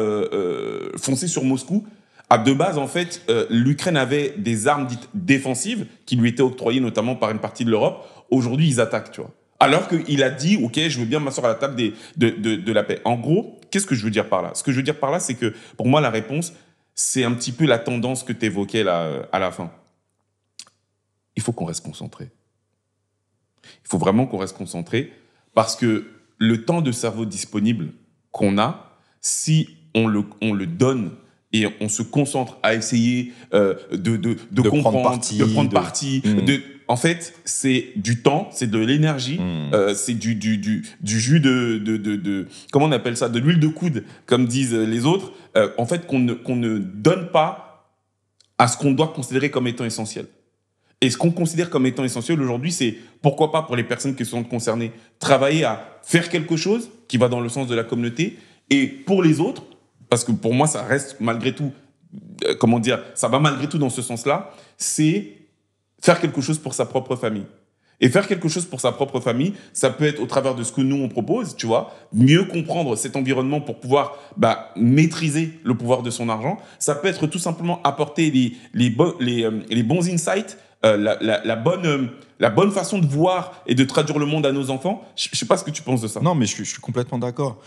foncé sur Moscou. À de base, en fait, l'Ukraine avait des armes dites défensives qui lui étaient octroyées notamment par une partie de l'Europe. Aujourd'hui, ils attaquent, tu vois. Alors qu'il a dit ok, je veux bien m'asseoir à la table de la paix. En gros, qu'est-ce que je veux dire par là? Ce que je veux dire par là, c'est que pour moi, la réponse, c'est un petit peu la tendance que tu évoquais là à la fin. Il faut qu'on reste concentré. Il faut vraiment qu'on reste concentré parce que le temps de cerveau disponible qu'on a, si on le donne et on se concentre à essayer de comprendre, de prendre parti, en fait, c'est du temps, c'est de l'énergie, c'est du jus comment on appelle ça, de l'huile de coude, comme disent les autres, en fait, qu'on ne donne pas à ce qu'on doit considérer comme étant essentiel. Et ce qu'on considère comme étant essentiel aujourd'hui, c'est, pourquoi pas pour les personnes qui sont concernées, travailler à faire quelque chose qui va dans le sens de la communauté, et pour les autres, parce que pour moi, ça reste malgré tout, ça va malgré tout dans ce sens-là, c'est faire quelque chose pour sa propre famille. Et faire quelque chose pour sa propre famille, ça peut être au travers de ce que nous, on propose, tu vois, mieux comprendre cet environnement pour pouvoir maîtriser le pouvoir de son argent. Ça peut être tout simplement apporter les bons insights, la bonne façon de voir et de traduire le monde à nos enfants. Je ne sais pas ce que tu penses de ça. Non, mais je suis complètement d'accord.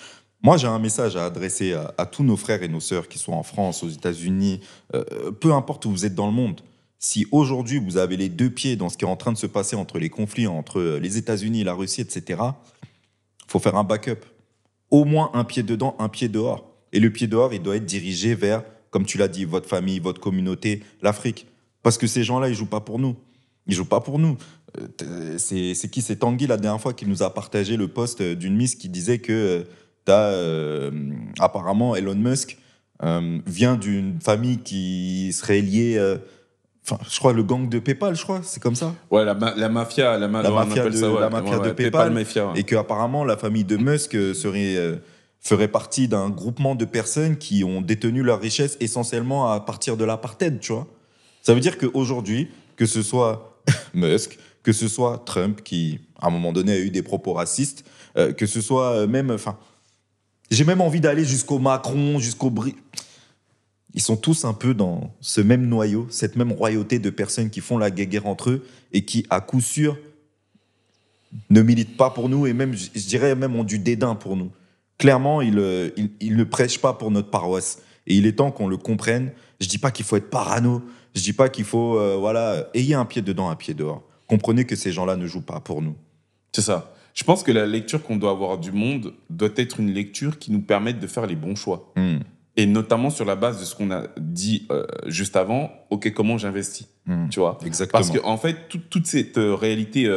Moi, j'ai un message à adresser à tous nos frères et nos sœurs qui sont en France, aux États-Unis, peu importe où vous êtes dans le monde. Si aujourd'hui, vous avez les deux pieds dans ce qui est en train de se passer entre les conflits entre les États-Unis, la Russie, etc., il faut faire un backup. Au moins un pied dedans, un pied dehors. Et le pied dehors, il doit être dirigé vers, comme tu l'as dit, votre famille, votre communauté, l'Afrique. Parce que ces gens-là, ils jouent pas pour nous. Ils jouent pas pour nous. C'est qui? C'est Tanguy, la dernière fois, qui nous a partagé le post d'une miss qui disait que apparemment, Elon Musk vient d'une famille qui serait liée... Enfin, je crois le gang de PayPal, je crois, c'est comme ça. Ouais, la mafia, La on mafia appelle de, ça, ouais. la mafia Ouais, de ouais, PayPal. Mafia, ouais. Et qu'apparemment, la famille de Musk ferait partie d'un groupement de personnes qui ont détenu leur richesse essentiellement à partir de l'apartheid, tu vois. Ça veut dire qu'aujourd'hui, que ce soit Musk, que ce soit Trump, qui, à un moment donné, a eu des propos racistes, que ce soit même... Enfin, j'ai même envie d'aller jusqu'au Macron, ils sont tous un peu dans ce même noyau, cette même royauté de personnes qui font la guerre entre eux et qui, à coup sûr, ne militent pas pour nous et même, je dirais, même ont du dédain pour nous. Clairement, ils ne prêchent pas pour notre paroisse. Et il est temps qu'on le comprenne. Je dis pas qu'il faut être parano. Je dis pas qu'il faut, ayez un pied dedans, un pied dehors. Comprenez que ces gens-là ne jouent pas pour nous. C'est ça. Je pense que la lecture qu'on doit avoir du monde doit être une lecture qui nous permette de faire les bons choix. Et notamment sur la base de ce qu'on a dit juste avant, OK, comment j'investis, tu vois. Exactement. Parce qu'en fait, toute cette réalité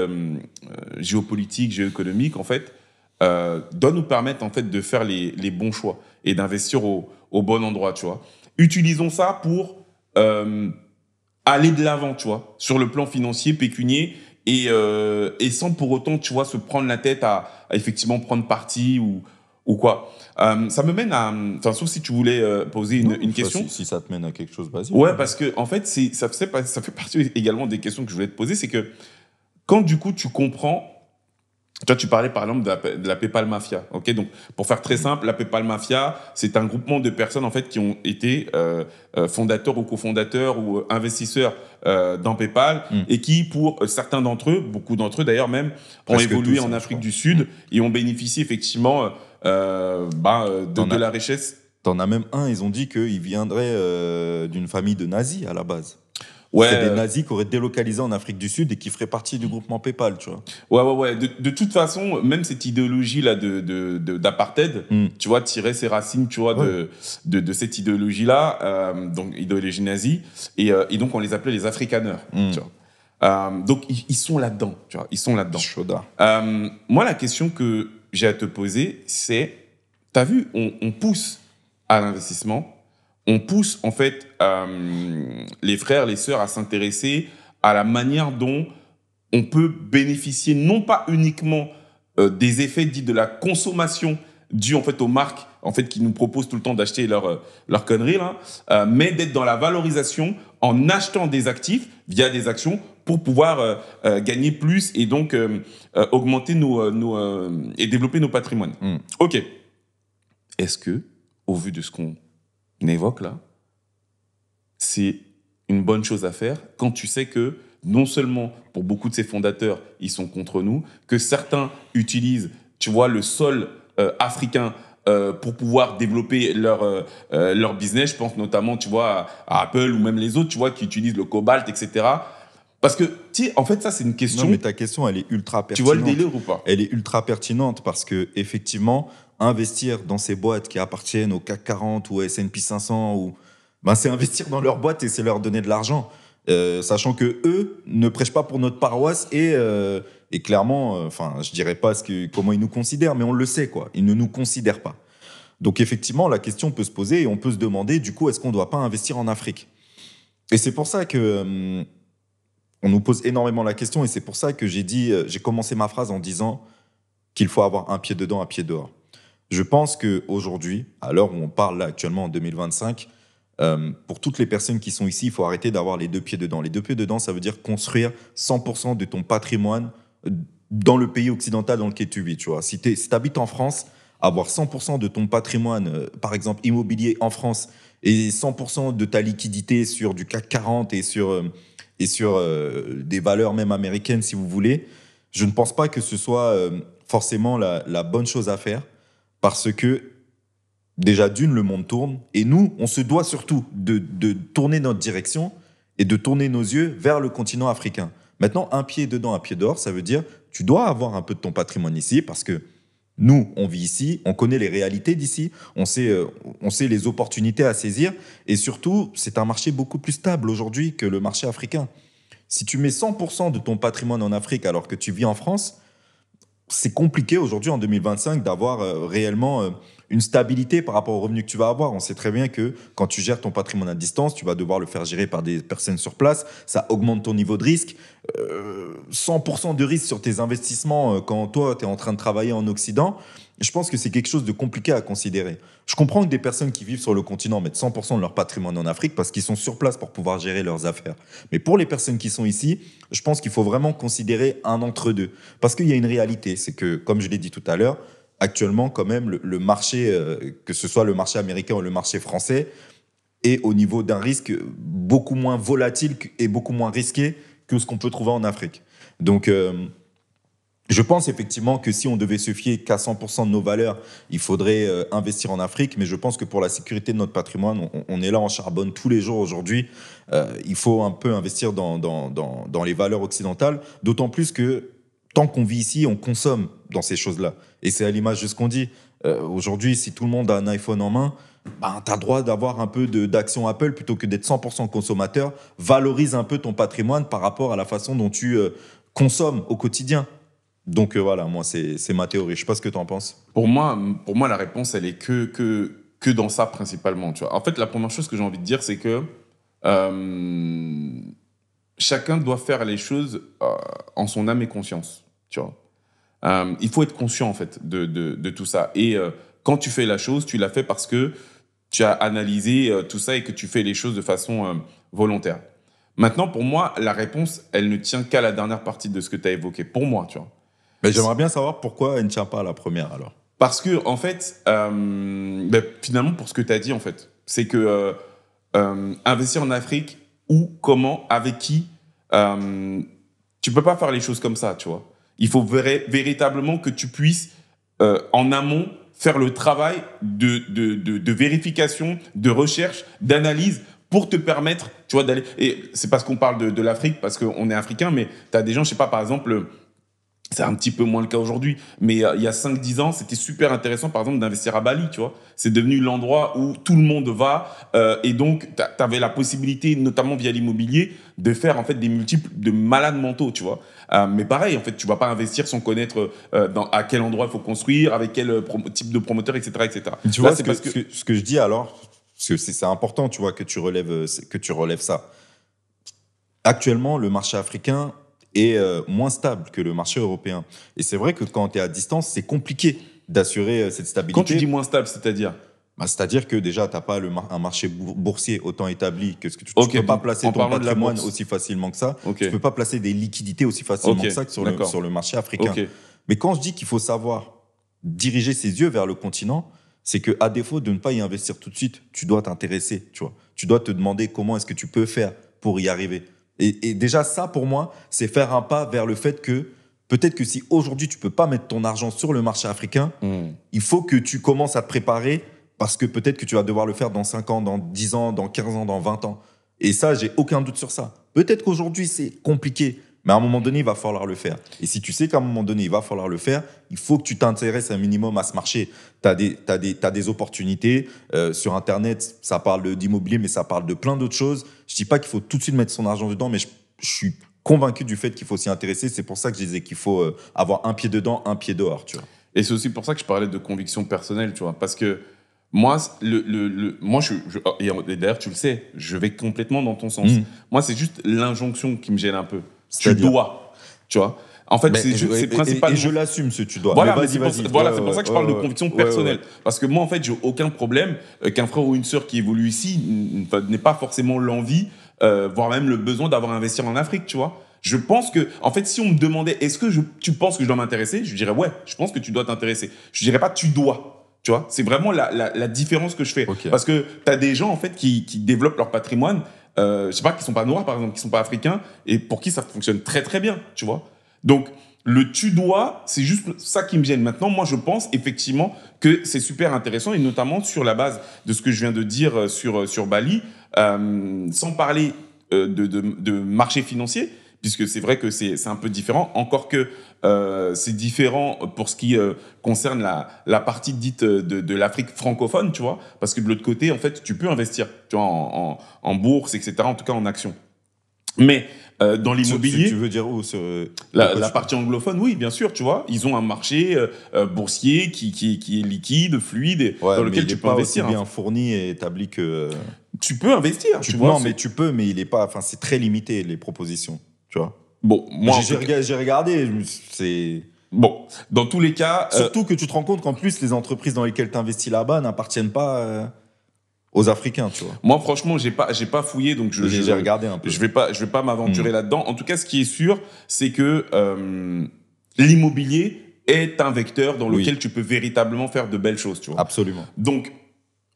géopolitique, géoéconomique, en fait, doit nous permettre en fait, de faire les bons choix et d'investir au bon endroit, tu vois. Utilisons ça pour aller de l'avant, tu vois, sur le plan financier, pécunier, et sans pour autant, tu vois, se prendre la tête à effectivement prendre parti ou quoi. Ça me mène à... Enfin, sauf si tu voulais poser une question. Si ça te mène à quelque chose, vas-y. Ouais, parce que en fait, ça fait partie également des questions que je voulais te poser. C'est que quand du coup tu comprends... Toi, tu parlais par exemple de la PayPal Mafia. Ok, donc pour faire très simple, la PayPal Mafia, c'est un groupement de personnes en fait qui ont été fondateurs ou cofondateurs ou investisseurs dans PayPal et qui, pour certains d'entre eux, beaucoup d'entre eux d'ailleurs même, ont Presque évolué tous, en je Afrique crois. du Sud et ont bénéficié effectivement de la richesse. T'en as même un, ils ont dit qu'il viendrait d'une famille de nazis à la base. Ouais, C'est des nazis qui auraient délocalisé en Afrique du Sud et qui feraient partie du groupement PayPal, tu vois. ouais. De toute façon, même cette idéologie-là d'apartheid, tu vois, tirait ses racines, tu vois, de cette idéologie-là, donc idéologie nazie, et donc on les appelait les Afrikaners, tu vois. Donc ils sont là-dedans, tu vois, ils sont là-dedans. Chaudard. Moi, la question que j'ai à te poser, c'est, t'as vu, on pousse à l'investissement. On pousse en fait les frères, les sœurs à s'intéresser à la manière dont on peut bénéficier non pas uniquement des effets dits de la consommation dus en fait aux marques en fait qui nous proposent tout le temps d'acheter leur conneries là, mais d'être dans la valorisation en achetant des actifs via des actions pour pouvoir gagner plus et donc augmenter et développer nos patrimoines. Ok. Est-ce que, au vu de ce qu'on évoque là, c'est une bonne chose à faire quand tu sais que non seulement pour beaucoup de ces fondateurs, ils sont contre nous, que certains utilisent, tu vois, le sol africain pour pouvoir développer leur business. Je pense notamment, tu vois, à Apple ou même les autres, tu vois, qui utilisent le cobalt, etc. Parce que, tu sais, en fait, ça, c'est une question... Non, mais ta question, elle est ultra pertinente. Tu vois le délire ou pas? Elle est ultra pertinente parce que, effectivement, investir dans ces boîtes qui appartiennent au CAC 40 ou au S&P 500, c'est investir dans leur boîte et c'est leur donner de l'argent. Sachant que eux ne prêchent pas pour notre paroisse et clairement, je dirais pas comment ils nous considèrent, mais on le sait, quoi. Ils ne nous considèrent pas. Donc, effectivement, la question peut se poser et on peut se demander, du coup, est-ce qu'on ne doit pas investir en Afrique? Et c'est pour ça que... on nous pose énormément la question et c'est pour ça que j'ai commencé ma phrase en disant qu'il faut avoir un pied dedans, un pied dehors. Je pense qu'aujourd'hui, à l'heure où on parle là, actuellement en 2025, pour toutes les personnes qui sont ici, il faut arrêter d'avoir les deux pieds dedans. Les deux pieds dedans, ça veut dire construire 100% de ton patrimoine dans le pays occidental dans lequel tu vis. Tu vois. Si tu habites en France, avoir 100% de ton patrimoine, par exemple immobilier en France, et 100% de ta liquidité sur du CAC 40 et sur des valeurs même américaines, si vous voulez, je ne pense pas que ce soit forcément la bonne chose à faire parce que, déjà, le monde tourne et nous, on se doit surtout de tourner notre direction et de tourner nos yeux vers le continent africain. Maintenant, un pied dedans, un pied dehors, ça veut dire tu dois avoir un peu de ton patrimoine ici parce que nous, on vit ici, on connaît les réalités d'ici, on sait les opportunités à saisir et surtout, c'est un marché beaucoup plus stable aujourd'hui que le marché africain. Si tu mets 100% de ton patrimoine en Afrique alors que tu vis en France, c'est compliqué aujourd'hui en 2025 d'avoir réellement une stabilité par rapport aux revenus que tu vas avoir. On sait très bien que quand tu gères ton patrimoine à distance, tu vas devoir le faire gérer par des personnes sur place. Ça augmente ton niveau de risque. 100% de risque sur tes investissements quand toi, tu es en train de travailler en Occident. Je pense que c'est quelque chose de compliqué à considérer. Je comprends que des personnes qui vivent sur le continent mettent 100% de leur patrimoine en Afrique parce qu'ils sont sur place pour pouvoir gérer leurs affaires. Mais pour les personnes qui sont ici, je pense qu'il faut vraiment considérer un entre-deux. Parce qu'il y a une réalité, c'est que, comme je l'ai dit tout à l'heure, actuellement, quand même, le marché, que ce soit le marché américain ou le marché français, est au niveau d'un risque beaucoup moins volatile et beaucoup moins risqué que ce qu'on peut trouver en Afrique. Donc, je pense effectivement que si on devait se fier qu'à 100% de nos valeurs, il faudrait investir en Afrique. Mais je pense que pour la sécurité de notre patrimoine, on est là, on charbonne tous les jours aujourd'hui. Il faut un peu investir dans les valeurs occidentales. D'autant plus que tant qu'on vit ici, on consomme dans ces choses-là. Et c'est à l'image de ce qu'on dit. Aujourd'hui, si tout le monde a un iPhone en main, ben, tu as le droit d'avoir un peu d'action Apple plutôt que d'être 100% consommateur. Valorise un peu ton patrimoine par rapport à la façon dont tu consommes au quotidien. Donc voilà, moi, c'est ma théorie. Je ne sais pas ce que tu en penses. Pour moi, la réponse, elle est que dans ça principalement. Tu vois. En fait, la première chose que j'ai envie de dire, c'est que chacun doit faire les choses en son âme et conscience. Tu vois. Il faut être conscient, en fait, de tout ça. Et quand tu fais la chose, tu l'as fait parce que tu as analysé tout ça et que tu fais les choses de façon volontaire. Maintenant, pour moi, la réponse, elle ne tient qu'à la dernière partie de ce que tu as évoqué. Pour moi, tu vois. Mais j'aimerais bien savoir pourquoi elle ne tient pas à la première, alors. Parce que, en fait, finalement, pour ce que tu as dit, en fait, c'est que investir en Afrique, où, comment, avec qui, tu peux pas faire les choses comme ça, tu vois. Il faut véritablement que tu puisses, en amont, faire le travail de vérification, de recherche, d'analyse pour te permettre, tu vois, d'aller... Et c'est parce qu'on parle de l'Afrique, parce qu'on est africain, mais tu as des gens, je sais pas, par exemple... C'est un petit peu moins le cas aujourd'hui, mais il y a 5-10 ans, c'était super intéressant, par exemple, d'investir à Bali, tu vois. C'est devenu l'endroit où tout le monde va, et donc, tu avais la possibilité, notamment via l'immobilier, de faire, en fait, des multiples de malades mentaux, tu vois. Mais pareil, en fait, tu vas pas investir sans connaître à quel endroit il faut construire, avec quel type de promoteur, etc., etc. Tu vois, ce que je dis alors, parce que c'est important, tu vois, que tu relèves ça. Actuellement, le marché africain est moins stable que le marché européen. Et c'est vrai que quand tu es à distance, c'est compliqué d'assurer cette stabilité. Quand tu dis moins stable, c'est-à-dire c'est-à-dire que déjà, tu n'as pas un marché boursier autant établi que ce que tu ne peux pas placer ton patrimoine aussi facilement que ça. Tu ne peux pas placer des liquidités aussi facilement que ça sur le marché africain. Mais quand je dis qu'il faut savoir diriger ses yeux vers le continent, c'est qu'à défaut de ne pas y investir tout de suite, tu dois t'intéresser. Tu vois. Tu dois te demander comment est-ce que tu peux faire pour y arriver. Et déjà, ça, pour moi, c'est faire un pas vers le fait que peut-être que si aujourd'hui, tu ne peux pas mettre ton argent sur le marché africain, il faut que tu commences à te préparer parce que peut-être que tu vas devoir le faire dans 5 ans, dans 10 ans, dans 15 ans, dans 20 ans. Et ça, j'ai aucun doute sur ça. Peut-être qu'aujourd'hui, c'est compliqué, mais à un moment donné, il va falloir le faire. Et si tu sais qu'à un moment donné, il va falloir le faire, il faut que tu t'intéresses un minimum à ce marché. Tu as des opportunités. Sur Internet, ça parle d'immobilier, mais ça parle de plein d'autres choses. Je ne dis pas qu'il faut tout de suite mettre son argent dedans, mais je suis convaincu du fait qu'il faut s'y intéresser. C'est pour ça que je disais qu'il faut avoir un pied dedans, un pied dehors. Tu vois. Et c'est aussi pour ça que je parlais de conviction personnelle, tu vois. Parce que moi, et d'ailleurs, tu le sais, je vais complètement dans ton sens. Moi, c'est juste l'injonction qui me gêne un peu. Tu dois, tu vois. En fait, c'est principalement... Et je l'assume, ce tu dois. Voilà, c'est pour ça que je parle de conviction personnelle. Parce que moi, en fait, j'ai aucun problème qu'un frère ou une sœur qui évolue ici n'ait pas forcément l'envie, voire même le besoin d'avoir investi en Afrique, tu vois. Je pense que, en fait, si on me demandait, est-ce que tu penses que je dois m'intéresser, je dirais ouais, je pense que tu dois t'intéresser. Je dirais pas tu dois. Tu vois, c'est vraiment la différence que je fais. Okay. Parce que tu as des gens, en fait, qui développent leur patrimoine, je sais pas, qui sont pas noirs, par exemple, qui sont pas africains, et pour qui ça fonctionne très, très bien, tu vois. Donc, le tu dois, c'est juste ça qui me gêne. Maintenant, moi, je pense effectivement que c'est super intéressant, et notamment sur la base de ce que je viens de dire sur Bali, sans parler de marché financier, puisque c'est vrai que c'est un peu différent, encore que c'est différent pour ce qui concerne la partie dite de l'Afrique francophone, tu vois, parce que de l'autre côté, en fait, tu peux investir, tu vois, en bourse, etc., en tout cas en actions. Mais dans l'immobilier... Tu veux dire où la partie anglophone, oui, bien sûr, tu vois. Ils ont un marché boursier qui est liquide, fluide, ouais, dans lequel tu peux investir. Il est pas aussi bien fourni et établi que... Tu peux investir, tu vois. Non, mais tu peux, mais il est pas... Enfin, c'est très limité, les propositions, tu vois. Bon, moi... J'ai regardé, c'est... Bon, dans tous les cas... Surtout que tu te rends compte qu'en plus, les entreprises dans lesquelles tu investis là-bas n'appartiennent pas... aux Africains, tu vois. Moi, franchement, j'ai pas fouillé, donc j'ai regardé un peu. Je vais pas m'aventurer là-dedans. En tout cas, ce qui est sûr, c'est que l'immobilier est un vecteur dans lequel tu peux véritablement faire de belles choses, tu vois. Absolument. Donc,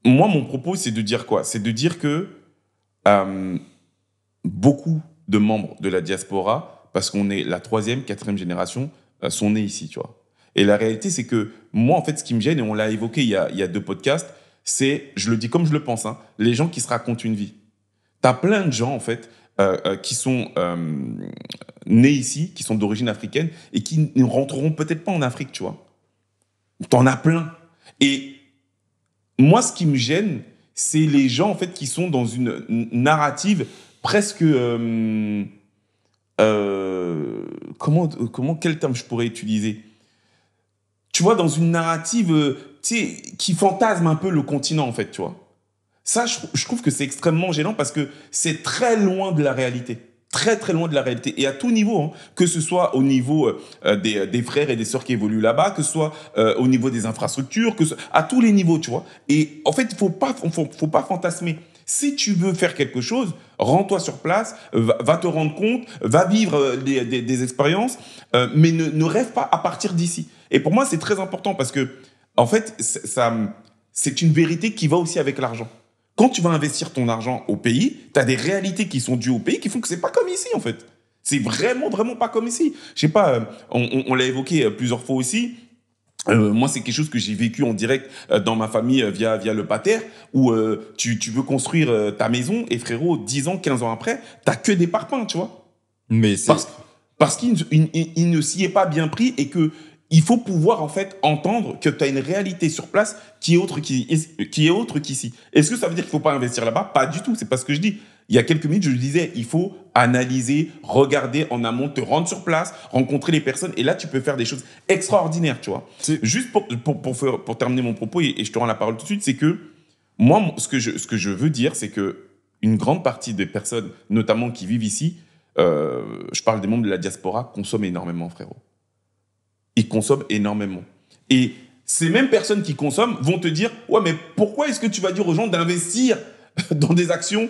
moi, mon propos, c'est de dire quoi ? C'est de dire que beaucoup de membres de la diaspora, parce qu'on est la 3e, 4e génération, sont nés ici, tu vois. Et la réalité, c'est que moi, en fait, ce qui me gêne, et on l'a évoqué il y a 2 podcasts, c'est, je le dis comme je le pense, hein, les gens qui se racontent une vie. T'as plein de gens, en fait, qui sont nés ici, qui sont d'origine africaine, et qui ne rentreront peut-être pas en Afrique, tu vois. T'en as plein. Et moi, ce qui me gêne, c'est les gens, en fait, qui sont dans une narrative presque... quel terme je pourrais utiliser ? Tu vois, dans une narrative qui fantasme un peu le continent, en fait, tu vois. Ça, je trouve que c'est extrêmement gênant parce que c'est très loin de la réalité. Très, très loin de la réalité. Et à tout niveau, hein, que ce soit au niveau des frères et des sœurs qui évoluent là-bas, que ce soit au niveau des infrastructures, à tous les niveaux, tu vois. Et en fait, faut pas fantasmer. Si tu veux faire quelque chose, rends-toi sur place, va te rendre compte, va vivre des expériences, mais ne rêve pas à partir d'ici. Et pour moi, c'est très important parce que, en fait, c'est une vérité qui va aussi avec l'argent. Quand tu vas investir ton argent au pays, tu as des réalités qui sont dues au pays qui font que c'est pas comme ici, en fait. C'est vraiment, vraiment pas comme ici. Je sais pas, on l'a évoqué plusieurs fois aussi. Moi, c'est quelque chose que j'ai vécu en direct dans ma famille via le pater, où tu veux construire ta maison et frérot, 10 ans, 15 ans après, t'as que des parpaings, tu vois. Mais parce qu'il ne s'y est pas bien pris et que il faut pouvoir en fait entendre que tu as une réalité sur place qui est autre qu'ici. Est-ce que ça veut dire qu'il faut pas investir là-bas ? Pas du tout, c'est pas ce que je dis. Il y a quelques minutes, je le disais, il faut analyser, regarder en amont, te rendre sur place, rencontrer les personnes, et là, tu peux faire des choses extraordinaires, tu vois. Juste pour terminer mon propos, et je te rends la parole tout de suite, c'est que moi, ce que je veux dire, c'est que une grande partie des personnes, notamment qui vivent ici, je parle des membres de la diaspora, consomment énormément, frérot. Ils consomment énormément. Et ces mêmes personnes qui consomment vont te dire « Ouais, mais pourquoi est-ce que tu vas dire aux gens d'investir dans des actions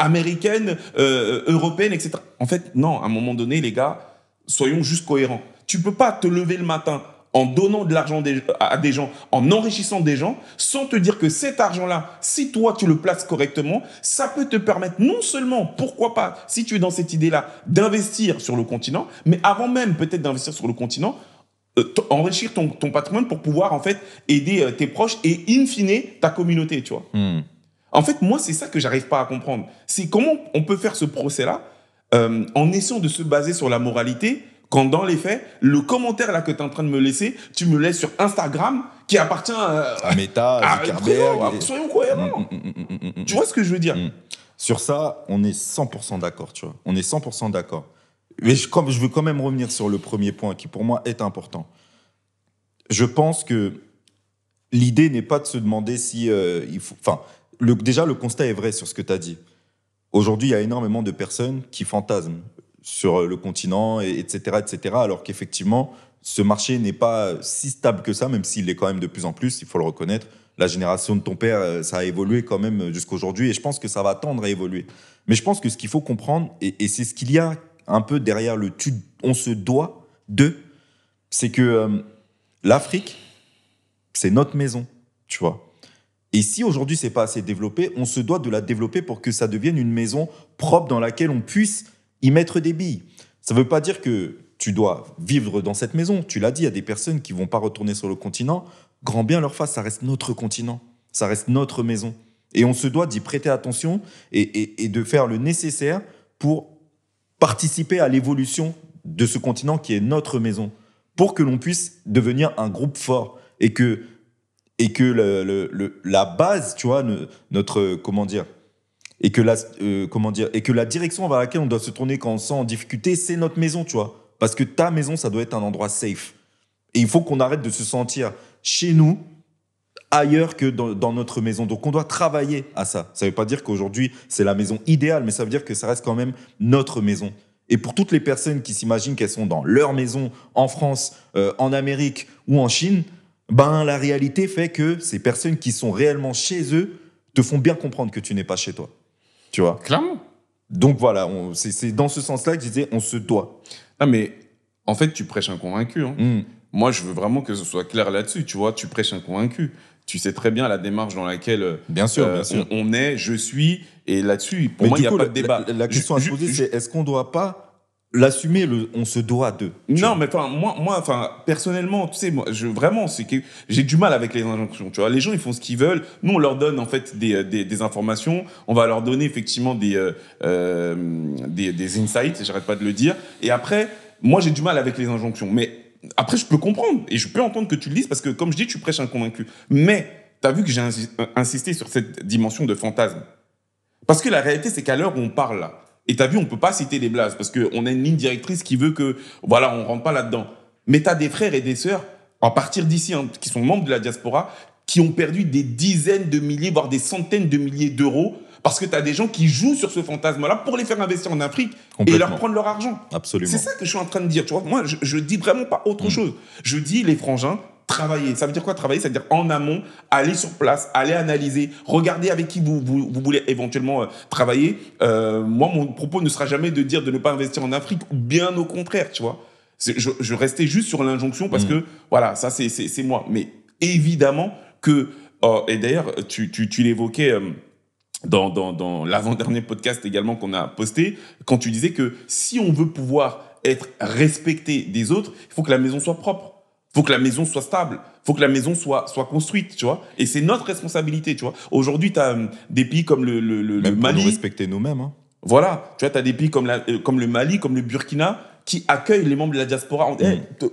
américaines, européennes, etc. » En fait, non, à un moment donné, les gars, soyons juste cohérents. Tu peux pas te lever le matin en donnant de l'argent à des gens, en enrichissant des gens, sans te dire que cet argent-là, si toi tu le places correctement, ça peut te permettre non seulement, pourquoi pas, si tu es dans cette idée-là, d'investir sur le continent, mais avant même peut-être d'investir sur le continent, enrichir ton patrimoine pour pouvoir en fait aider tes proches et in fine ta communauté, tu vois. En fait, moi, c'est ça que j'arrive pas à comprendre. C'est comment on peut faire ce procès-là en essayant de se baser sur la moralité, quand dans les faits, le commentaire là que tu es en train de me laisser, tu me laisses sur Instagram qui appartient à Meta, à Zuckerberg. Soyons cohérents. Tu vois ce que je veux dire ? Sur ça, on est 100% d'accord, tu vois. On est 100% d'accord. Mais je veux quand même revenir sur le premier point qui, pour moi, est important. Je pense que l'idée n'est pas de se demander si il faut... Enfin, déjà, le constat est vrai sur ce que tu as dit. Aujourd'hui, il y a énormément de personnes qui fantasment sur le continent, etc., alors qu'effectivement, ce marché n'est pas si stable que ça, même s'il l'est quand même de plus en plus, il faut le reconnaître. La génération de ton père, ça a évolué quand même jusqu'à aujourd'hui, et je pense que ça va tendre à évoluer. Mais je pense que ce qu'il faut comprendre, et c'est ce qu'il y a un peu derrière le « on se doit de », c'est que l'Afrique, c'est notre maison, tu vois. Et si aujourd'hui, c'est pas assez développé, on se doit de la développer pour que ça devienne une maison propre dans laquelle on puisse y mettre des billes. Ça veut pas dire que tu dois vivre dans cette maison. Tu l'as dit, il y a des personnes qui vont pas retourner sur le continent. Grand bien leur face, ça reste notre continent. Ça reste notre maison. Et on se doit d'y prêter attention et de faire le nécessaire pour participer à l'évolution de ce continent qui est notre maison, pour que l'on puisse devenir un groupe fort et que la base, tu vois, notre, comment dire, et que la direction vers laquelle on doit se tourner quand on se sent en difficulté, c'est notre maison, tu vois. Parce que ta maison, ça doit être un endroit safe. Et il faut qu'on arrête de se sentir chez nous, ailleurs que dans notre maison. Donc, on doit travailler à ça. Ça ne veut pas dire qu'aujourd'hui, c'est la maison idéale, mais ça veut dire que ça reste quand même notre maison. Et pour toutes les personnes qui s'imaginent qu'elles sont dans leur maison, en France, en Amérique ou en Chine, ben, la réalité fait que ces personnes qui sont réellement chez eux te font bien comprendre que tu n'es pas chez toi. Tu vois ? Clairement. Donc, voilà, c'est dans ce sens-là que je disais, on se doit. Non, mais en fait, tu prêches un convaincu. Hein. Moi, je veux vraiment que ce soit clair là-dessus. Tu vois, tu prêches un convaincu. Tu sais très bien la démarche dans laquelle bien sûr. On est, je suis, et là-dessus, pour moi, il n'y a pas de débat. La question à se poser, c'est est-ce qu'on ne doit pas l'assumer, on se doit de. Non, mais moi, personnellement, tu sais, moi, vraiment, c'est que j'ai du mal avec les injonctions. Tu vois, les gens, ils font ce qu'ils veulent. Nous, on leur donne en fait des informations. On va leur donner effectivement des insights. J'arrête pas de le dire. Et après, moi, j'ai du mal avec les injonctions. Mais après, je peux comprendre et je peux entendre que tu le dises parce que, comme je dis, tu prêches un convaincu. Mais t'as vu que j'ai insisté sur cette dimension de fantasme. Parce que la réalité, c'est qu'à l'heure où on parle là. Et t'as vu, on peut pas citer les blazes parce qu'on a une ligne directrice qui veut que, voilà, on rentre pas là-dedans. Mais t'as des frères et des sœurs, à partir d'ici, hein, qui sont membres de la diaspora, qui ont perdu des dizaines de milliers, voire des centaines de milliers d'euros parce que t'as des gens qui jouent sur ce fantasme-là pour les faire investir en Afrique et leur prendre leur argent. Absolument. C'est ça que je suis en train de dire. Tu vois, moi, je dis vraiment pas autre chose. Je dis les frangins, travailler. Ça veut dire quoi travailler? Ça veut dire en amont, aller sur place, aller analyser, regarder avec qui vous voulez éventuellement travailler. Moi, mon propos ne sera jamais de dire de ne pas investir en Afrique, bien au contraire, tu vois. Je restais juste sur l'injonction parce que, voilà, ça c'est moi. Mais évidemment que, et d'ailleurs, tu l'évoquais dans l'avant-dernier podcast également qu'on a posté, quand tu disais que si on veut pouvoir être respecté des autres, il faut que la maison soit propre. Faut que la maison soit stable, faut que la maison soit construite, tu vois. Et c'est notre responsabilité, tu vois. Aujourd'hui, tu as des pays comme le Mali. Pour nous respecter nous-mêmes. Hein. Voilà, tu vois, tu as des pays comme le Mali, comme le Burkina, qui accueillent les membres de la diaspora.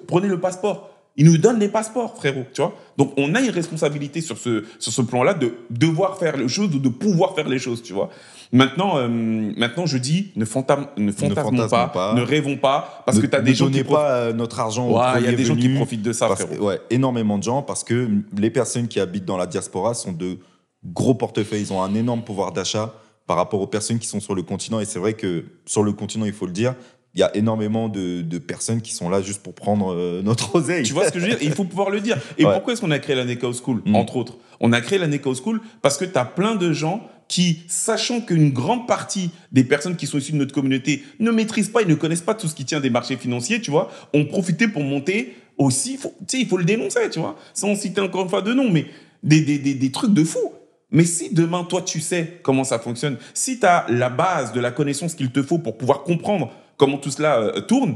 Prenez le passeport. Ils nous donnent les passeports, frérot, tu vois. Donc, on a une responsabilité sur ce plan-là de devoir faire les choses ou de pouvoir faire les choses, tu vois. Maintenant, je dis, ne fantasmons pas, ne rêvons pas, parce que tu as des gens qui profitent. Ne donnez pas notre argent. Il y a des gens qui profitent de ça, frérot. Énormément de gens, parce que les personnes qui habitent dans la diaspora sont de gros portefeuilles. Ils ont un énorme pouvoir d'achat par rapport aux personnes qui sont sur le continent. Et c'est vrai que sur le continent, il faut le dire, il y a énormément de personnes qui sont là juste pour prendre notre oseille. Tu vois ce que je veux dire? Il faut pouvoir le dire. Et pourquoi est-ce qu'on a créé la Nekao School, entre autres? On a créé la Nekao School parce que tu as plein de gens qui, sachant qu'une grande partie des personnes qui sont issues de notre communauté ne maîtrisent pas et ne connaissent pas tout ce qui tient des marchés financiers, tu vois, ont profité pour monter aussi, il faut le dénoncer, tu vois, sans citer encore une fois de nom, mais des trucs de fou. Mais si demain, toi, tu sais comment ça fonctionne, si tu as la base de la connaissance qu'il te faut pour pouvoir comprendre comment tout cela tourne,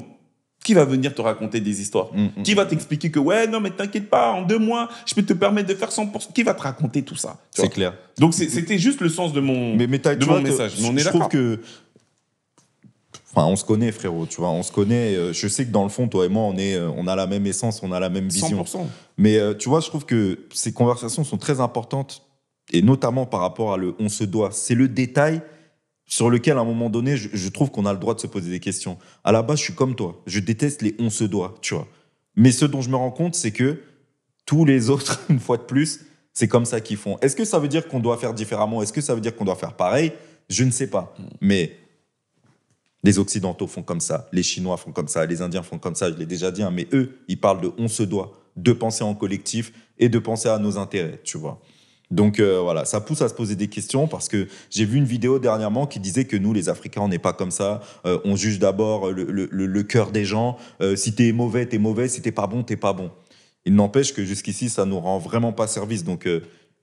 qui va venir te raconter des histoires? Qui va t'expliquer que, ouais, non, mais t'inquiète pas, en 2 mois, je peux te permettre de faire 100%. Qui va te raconter tout ça? C'est clair. Donc, c'était juste le sens de mon message. Mais on est je trouve que... Enfin, on se connaît, frérot, tu vois, on se connaît. Je sais que dans le fond, toi et moi, on a la même essence, on a la même vision. 100%. Mais tu vois, je trouve que ces conversations sont très importantes, et notamment par rapport à on se doit. C'est le détail sur lequel, à un moment donné, je trouve qu'on a le droit de se poser des questions. À la base, je suis comme toi. Je déteste les on se doit, tu vois. Mais ce dont je me rends compte, c'est que tous les autres, une fois de plus, c'est comme ça qu'ils font. Est-ce que ça veut dire qu'on doit faire différemment? Est-ce que ça veut dire qu'on doit faire pareil? Je ne sais pas. Mais les Occidentaux font comme ça, les Chinois font comme ça, les Indiens font comme ça, je l'ai déjà dit, hein, mais eux, ils parlent de on se doit, de penser en collectif et de penser à nos intérêts, tu vois. Donc voilà, ça pousse à se poser des questions parce que j'ai vu une vidéo dernièrement qui disait que nous, les Africains, on n'est pas comme ça. On juge d'abord le cœur des gens. Si t'es mauvais, si t'es pas bon, t'es pas bon. Il n'empêche que jusqu'ici, ça nous rend vraiment pas service. Donc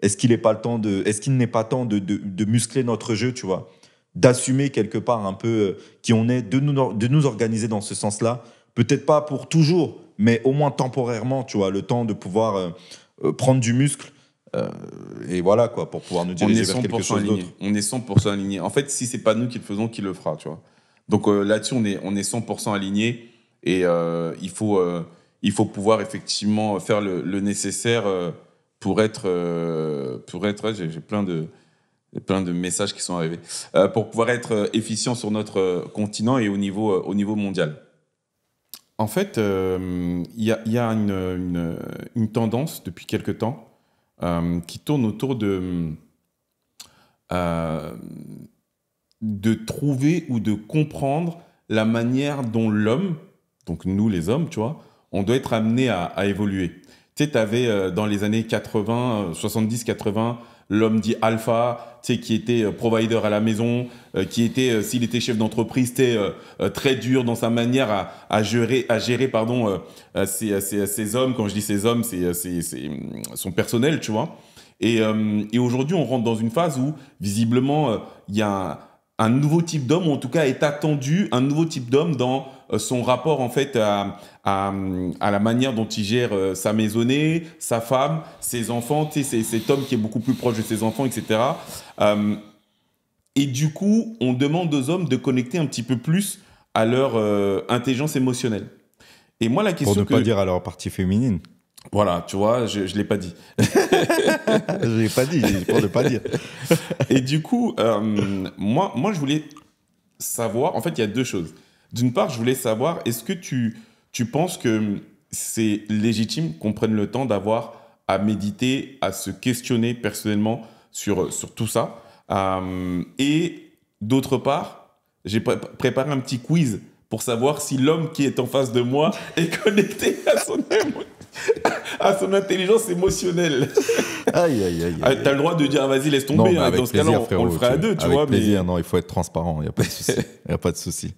est-ce qu'il n'est pas temps de muscler notre jeu, tu vois, d'assumer quelque part un peu qui on est, de nous organiser dans ce sens-là. Peut-être pas pour toujours, mais au moins temporairement, tu vois, le temps de pouvoir prendre du muscle. Et voilà, quoi, pour pouvoir nous diriger vers quelque chose d'autre. On est 100% aligné. En fait, si c'est pas nous qui le faisons, qui le fera, tu vois. Donc là-dessus, on est 100% aligné et il faut pouvoir effectivement faire le nécessaire pour être ouais, j'ai plein de messages qui sont arrivés pour pouvoir être efficient sur notre continent et au niveau mondial. En fait, il y a une tendance depuis quelque temps qui tourne autour de trouver ou de comprendre la manière dont l'homme, donc nous les hommes, tu vois, on doit être amené à évoluer. Tu sais, tu avais dans les années 80, 70-80, l'homme dit alpha, tu sais, qui était provider à la maison, qui était, s'il était chef d'entreprise, très dur dans sa manière à gérer ces hommes. Quand je dis ces hommes, c'est son personnel, tu vois. Et aujourd'hui, on rentre dans une phase où, visiblement, il y a un nouveau type d'homme, ou en tout cas est attendu un nouveau type d'homme dans son rapport en fait à la manière dont il gère sa maisonnée, sa femme, ses enfants. Tu sais, c'est cet homme qui est beaucoup plus proche de ses enfants, etc. Et du coup, on demande aux hommes de connecter un petit peu plus à leur intelligence émotionnelle. Et moi, la question pour ne pas dire à leur partie féminine. Voilà, tu vois, je l'ai pas dit. Je l'ai pas dit, pour ne pas dire. Et du coup, moi, je voulais savoir. En fait, il y a deux choses. D'une part, je voulais savoir, est-ce que tu penses que c'est légitime qu'on prenne le temps d'avoir à méditer, à se questionner personnellement sur tout ça. Et d'autre part, j'ai préparé un petit quiz pour savoir si l'homme qui est en face de moi est connecté à son intelligence émotionnelle. Aïe, aïe, aïe. Ah, t'as le droit de dire, vas-y, laisse tomber. Non, dans ce cas-là, on le ferait à deux, tu vois. Avec plaisir, non, il faut être transparent, il n'y a pas de souci. Il n'y a pas de souci.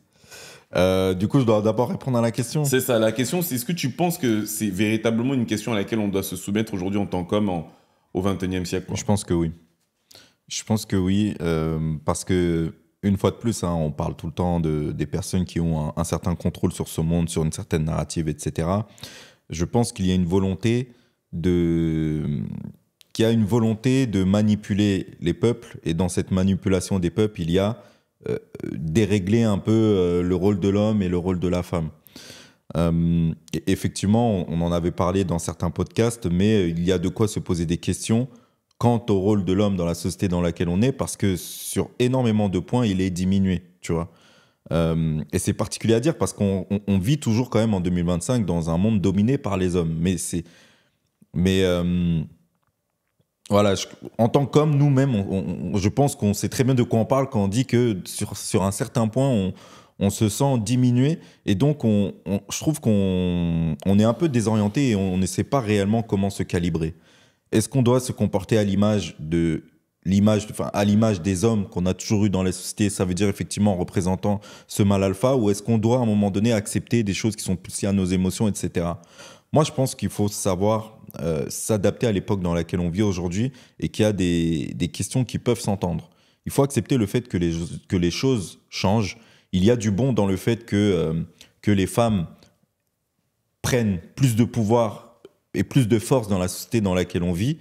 Du coup, je dois d'abord répondre à la question. C'est ça, la question, c'est est-ce que tu penses que c'est véritablement une question à laquelle on doit se soumettre aujourd'hui en tant qu'homme au XXIe siècle, quoi. Je pense que oui. Je pense que oui, parce que, une fois de plus, hein, on parle tout le temps des personnes qui ont un certain contrôle sur ce monde, sur une certaine narrative, etc. Je pense qu'il y a une volonté de manipuler les peuples, et dans cette manipulation des peuples, il y a dérégler un peu le rôle de l'homme et le rôle de la femme. Et effectivement, on en avait parlé dans certains podcasts, mais il y a de quoi se poser des questions quant au rôle de l'homme dans la société dans laquelle on est, parce que sur énormément de points, il est diminué, tu vois. Et c'est particulier à dire parce qu'on vit toujours quand même en 2025 dans un monde dominé par les hommes. Voilà, en tant qu'homme, nous-mêmes, je pense qu'on sait très bien de quoi on parle quand on dit que sur un certain point, on se sent diminué. Et donc, je trouve qu'on est un peu désorienté et on ne sait pas réellement comment se calibrer. Est-ce qu'on doit se comporter à l'image des hommes qu'on a toujours eu dans la société, ça veut dire effectivement en représentant ce mâle alpha, ou est-ce qu'on doit à un moment donné accepter des choses qui sont plus liées à nos émotions, etc. Moi, je pense qu'il faut savoir s'adapter à l'époque dans laquelle on vit aujourd'hui et qu'il y a des questions qui peuvent s'entendre. Il faut accepter le fait que les choses changent. Il y a du bon dans le fait que les femmes prennent plus de pouvoir et plus de force dans la société dans laquelle on vit.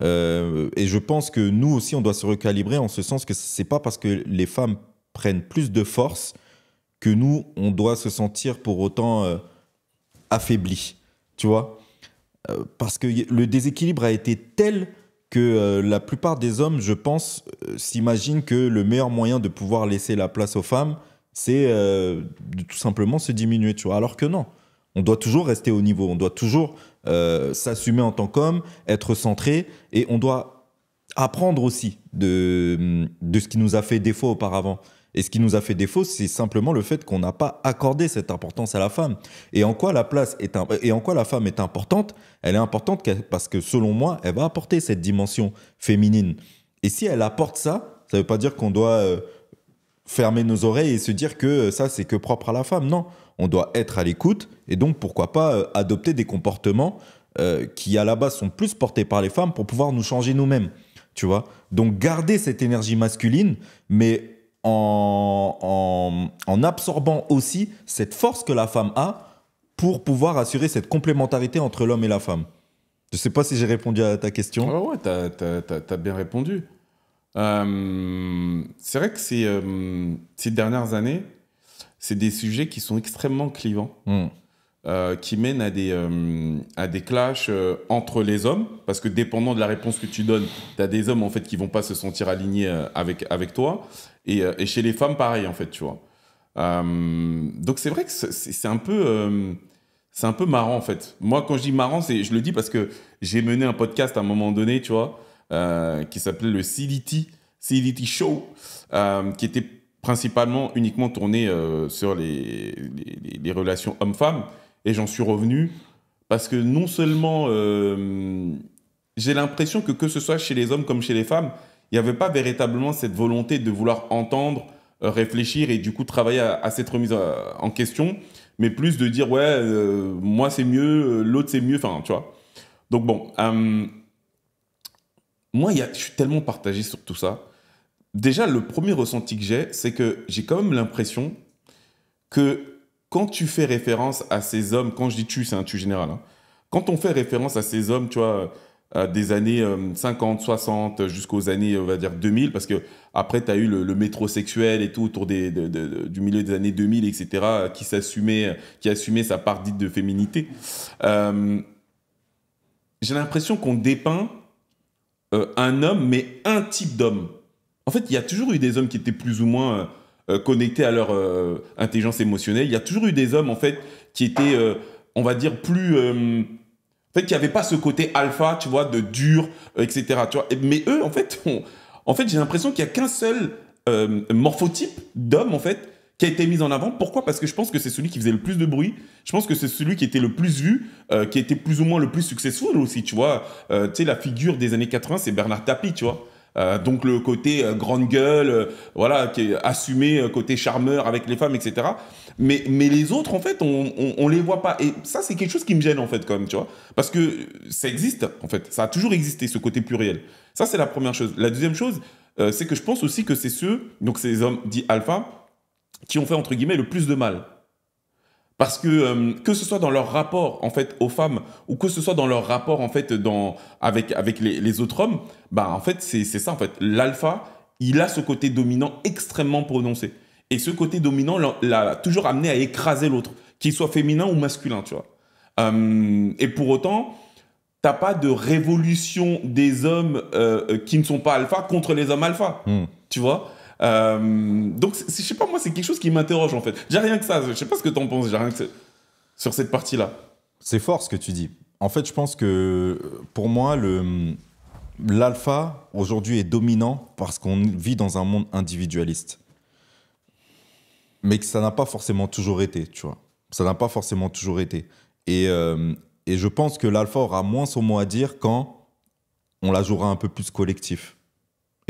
Et je pense que nous aussi, on doit se recalibrer en ce sens que c'est pas parce que les femmes prennent plus de force que nous, on doit se sentir pour autant affaiblis, tu vois. Parce que le déséquilibre a été tel que la plupart des hommes, je pense, s'imaginent que le meilleur moyen de pouvoir laisser la place aux femmes, c'est de tout simplement se diminuer, tu vois. Alors que non, on doit toujours rester au niveau, on doit toujours s'assumer en tant qu'homme, être centré, et on doit apprendre aussi de ce qui nous a fait défaut auparavant. Et ce qui nous a fait défaut, c'est simplement le fait qu'on n'a pas accordé cette importance à la femme. Et en quoi la femme est importante? Elle est importante parce que, selon moi, elle va apporter cette dimension féminine. Et si elle apporte ça, ça ne veut pas dire qu'on doit fermer nos oreilles et se dire que ça, c'est que propre à la femme. Non, on doit être à l'écoute et donc, pourquoi pas, adopter des comportements qui, à la base, sont plus portés par les femmes pour pouvoir nous changer nous-mêmes. Tu vois? Donc, garder cette énergie masculine, mais en absorbant aussi cette force que la femme a pour pouvoir assurer cette complémentarité entre l'homme et la femme. Je sais pas si j'ai répondu à ta question. Ouais, t'as bien répondu. C'est vrai que ces dernières années, c'est des sujets qui sont extrêmement clivants, qui mènent à des clashs entre les hommes, parce que dépendant de la réponse que tu donnes, tu as des hommes en fait, qui vont pas se sentir alignés avec toi, et chez les femmes, pareil, en fait, tu vois. Donc c'est vrai que c'est un peu... c'est un peu marrant, en fait. Moi, quand je dis marrant, je le dis parce que j'ai mené un podcast à un moment donné, tu vois, qui s'appelait le CDT Show, qui était principalement uniquement tourné sur les relations hommes-femmes. Et j'en suis revenu parce que non seulement j'ai l'impression que ce soit chez les hommes comme chez les femmes, il n'y avait pas véritablement cette volonté de vouloir entendre, réfléchir et du coup travailler à cette remise en question, mais plus de dire ouais, moi c'est mieux, l'autre c'est mieux, enfin tu vois. Donc bon, moi je suis tellement partagé sur tout ça. Déjà, le premier ressenti que j'ai, c'est que j'ai quand même l'impression que quand tu fais référence à ces hommes, quand je dis tu, c'est un tu général, hein, quand on fait référence à ces hommes, tu vois, des années 50, 60 jusqu'aux années, on va dire 2000, parce que après tu as eu le métrosexuel et tout autour du milieu des années 2000, etc., qui assumait sa part dite de féminité. J'ai l'impression qu'on dépeint un homme, mais un type d'homme. En fait, il y a toujours eu des hommes qui étaient plus ou moins connectés à leur intelligence émotionnelle. Il y a toujours eu des hommes, en fait, qui étaient, on va dire, plus... en fait, qui n'avaient pas ce côté alpha, tu vois, de dur, etc. Tu vois. Mais eux, en fait, j'ai l'impression qu'il n'y a qu'un seul morphotype d'homme, en fait, qui a été mis en avant. Pourquoi ? Parce que je pense que c'est celui qui faisait le plus de bruit. Je pense que c'est celui qui était le plus vu, qui était plus ou moins le plus successful aussi, tu vois. Tu sais, la figure des années 80, c'est Bernard Tapie, tu vois. Donc le côté grande gueule, voilà, qui est assumé, côté charmeur avec les femmes, etc. Mais les autres, en fait, on les voit pas. Et ça, c'est quelque chose qui me gêne, en fait, quand même, tu vois. Parce que ça existe, en fait. Ça a toujours existé, ce côté pluriel. Ça, c'est la première chose. La deuxième chose, c'est que je pense aussi que c'est donc ces hommes dits alpha, qui ont fait, entre guillemets, le plus de mal. Parce que ce soit dans leur rapport en fait aux femmes ou que ce soit dans leur rapport en fait avec les autres hommes, bah en fait c'est ça en fait. L'alpha, il a ce côté dominant extrêmement prononcé et ce côté dominant l'a toujours amené à écraser l'autre, qu'il soit féminin ou masculin, tu vois. Et pour autant, t'as pas de révolution des hommes qui ne sont pas alpha contre les hommes alpha, tu vois. Donc, je sais pas, moi, c'est quelque chose qui m'interroge en fait. J'ai rien que ça, je sais pas ce que t'en penses, j'ai rien que sur cette partie-là. C'est fort ce que tu dis. En fait, je pense que pour moi, l'alpha aujourd'hui est dominant parce qu'on vit dans un monde individualiste. Mais que ça n'a pas forcément toujours été, tu vois. Ça n'a pas forcément toujours été. Et je pense que l'alpha aura moins son mot à dire quand on la jouera un peu plus collectif.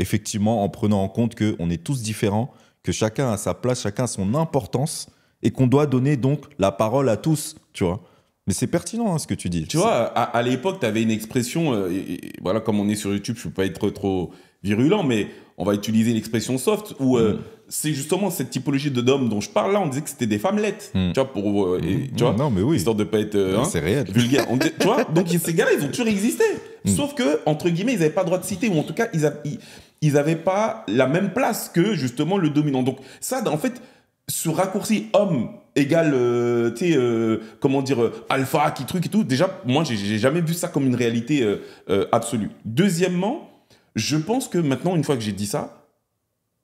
Effectivement, en prenant en compte qu'on est tous différents, que chacun a sa place, chacun a son importance, et qu'on doit donner donc la parole à tous, tu vois. Mais c'est pertinent hein, ce que tu dis. Tu vois, à l'époque, tu avais une expression, et voilà, comme on est sur YouTube, je ne peux pas être trop virulent, mais on va utiliser l'expression soft, où c'est justement cette typologie d'hommes dont je parle là, on disait que c'était des femmelettes, tu vois, tu vois, non, mais oui. Histoire de ne pas être c'est réel. vulgaire. Tu vois, donc ces gars-là, ils ont toujours existé. Sauf que, entre guillemets, ils n'avaient pas le droit de citer, ou en tout cas, ils n'avaient pas la même place que justement le dominant. Donc ça, en fait, ce raccourci homme égale, comment dire, alpha, qui truc et tout, déjà, moi, j'ai jamais vu ça comme une réalité absolue. Deuxièmement, je pense que maintenant, une fois que j'ai dit ça,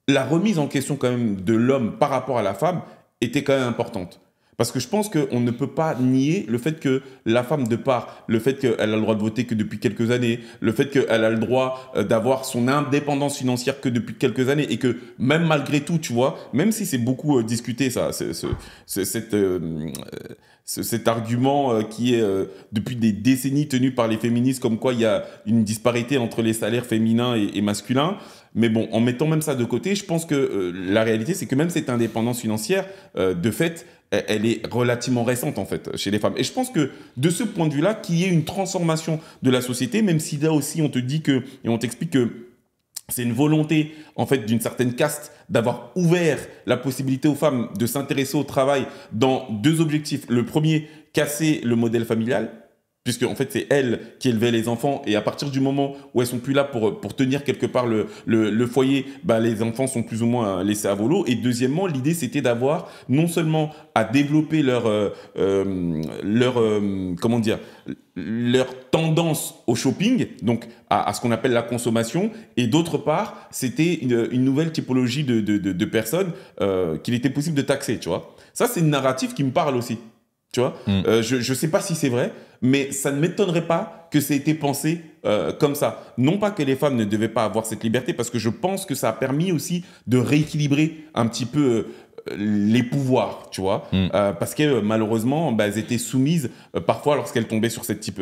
la remise en question quand même de l'homme par rapport à la femme était quand même importante. Parce que je pense qu'on ne peut pas nier le fait que la femme, de part le fait qu'elle a le droit de voter que depuis quelques années, le fait qu'elle a le droit d'avoir son indépendance financière que depuis quelques années, et que même malgré tout, tu vois, même si c'est beaucoup discuté, ça, cet argument qui est depuis des décennies tenu par les féministes, comme quoi il y a une disparité entre les salaires féminins et masculins. Mais bon, en mettant même ça de côté, je pense que la réalité, c'est que même cette indépendance financière, de fait, elle est relativement récente, en fait, chez les femmes. Et je pense que, de ce point de vue-là, qu'il y ait une transformation de la société, même si là aussi, on te dit que, et on t'explique que c'est une volonté, en fait, d'une certaine caste d'avoir ouvert la possibilité aux femmes de s'intéresser au travail dans deux objectifs. Le premier, casser le modèle familial. puisque en fait c'est elles qui élevaient les enfants, et à partir du moment où elles sont plus là pour tenir quelque part le foyer, bah, les enfants sont plus ou moins laissés à volo. Et deuxièmement, l'idée c'était d'avoir non seulement à développer comment dire, leur tendance au shopping, donc à ce qu'on appelle la consommation, et d'autre part c'était une nouvelle typologie de personnes qu'il était possible de taxer, tu vois. Ça c'est une narrative qui me parle aussi. Tu vois, je ne sais pas si c'est vrai, mais ça ne m'étonnerait pas que ça ait été pensé comme ça. Non pas que les femmes ne devaient pas avoir cette liberté, parce que je pense que ça a permis aussi de rééquilibrer un petit peu les pouvoirs, tu vois, parce que malheureusement, bah, elles étaient soumises parfois lorsqu'elles tombaient sur ce type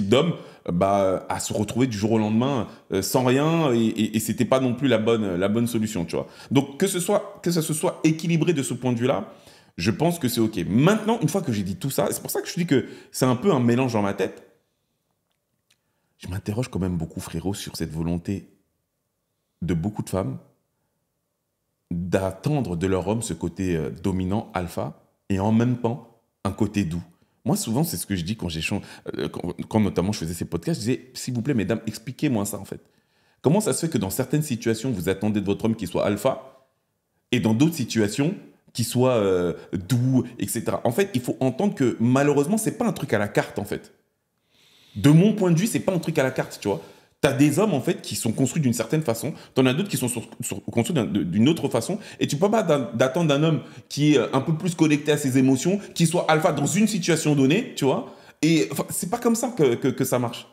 d'homme, bah, à se retrouver du jour au lendemain sans rien, et c'était pas non plus la bonne solution, tu vois. Donc que ça se soit équilibré de ce point de vue-là, je pense que c'est OK. Maintenant, une fois que j'ai dit tout ça, c'est pour ça que je dis que c'est un peu un mélange dans ma tête. Je m'interroge quand même beaucoup, frérot, sur cette volonté de beaucoup de femmes d'attendre de leur homme ce côté dominant, alpha, et en même temps, un côté doux. Moi, souvent, c'est ce que je dis quand j'échange, quand notamment je faisais ces podcasts, je disais, s'il vous plaît, mesdames, expliquez-moi ça, en fait. Comment ça se fait que dans certaines situations, vous attendez de votre homme qu'il soit alpha, et dans d'autres situations, qui soit doux, etc. En fait, il faut entendre que malheureusement, c'est pas un truc à la carte, en fait. De mon point de vue, c'est pas un truc à la carte, tu vois. T'as des hommes, en fait, qui sont construits d'une certaine façon, t'en as d'autres qui sont construits d'une autre façon, et tu peux pas d'attendre d'un homme qui est un peu plus connecté à ses émotions, qui soit alpha dans une situation donnée, tu vois. Et enfin, c'est pas comme ça que ça marche.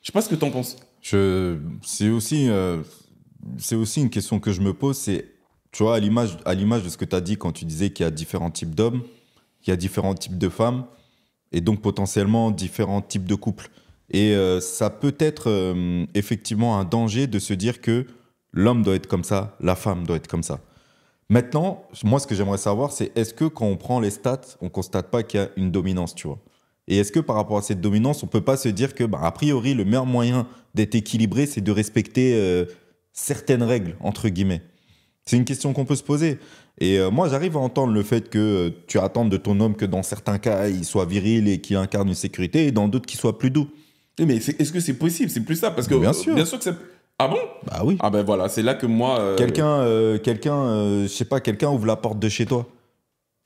Je sais pas ce que t'en penses. C'est aussi une question que je me pose, c'est, tu vois, à l'image de ce que tu as dit quand tu disais qu'il y a différents types d'hommes, qu'il y a différents types de femmes, et donc potentiellement différents types de couples. Et ça peut être effectivement un danger de se dire que l'homme doit être comme ça, la femme doit être comme ça. Maintenant, moi, ce que j'aimerais savoir, c'est est-ce que quand on prend les stats, on ne constate pas qu'il y a une dominance, tu vois? Et est-ce que par rapport à cette dominance, on ne peut pas se dire que, bah, a priori, le meilleur moyen d'être équilibré, c'est de respecter certaines règles, entre guillemets? C'est une question qu'on peut se poser. Et moi, j'arrive à entendre le fait que tu attends de ton homme que dans certains cas, il soit viril et qu'il incarne une sécurité, et dans d'autres, qu'il soit plus doux. Oui, mais est-ce que c'est possible? C'est plus ça, parce que Bien sûr que c'est... Ah bon? Bah oui. Ah ben voilà, c'est là que moi... Je sais pas, quelqu'un ouvre la porte de chez toi.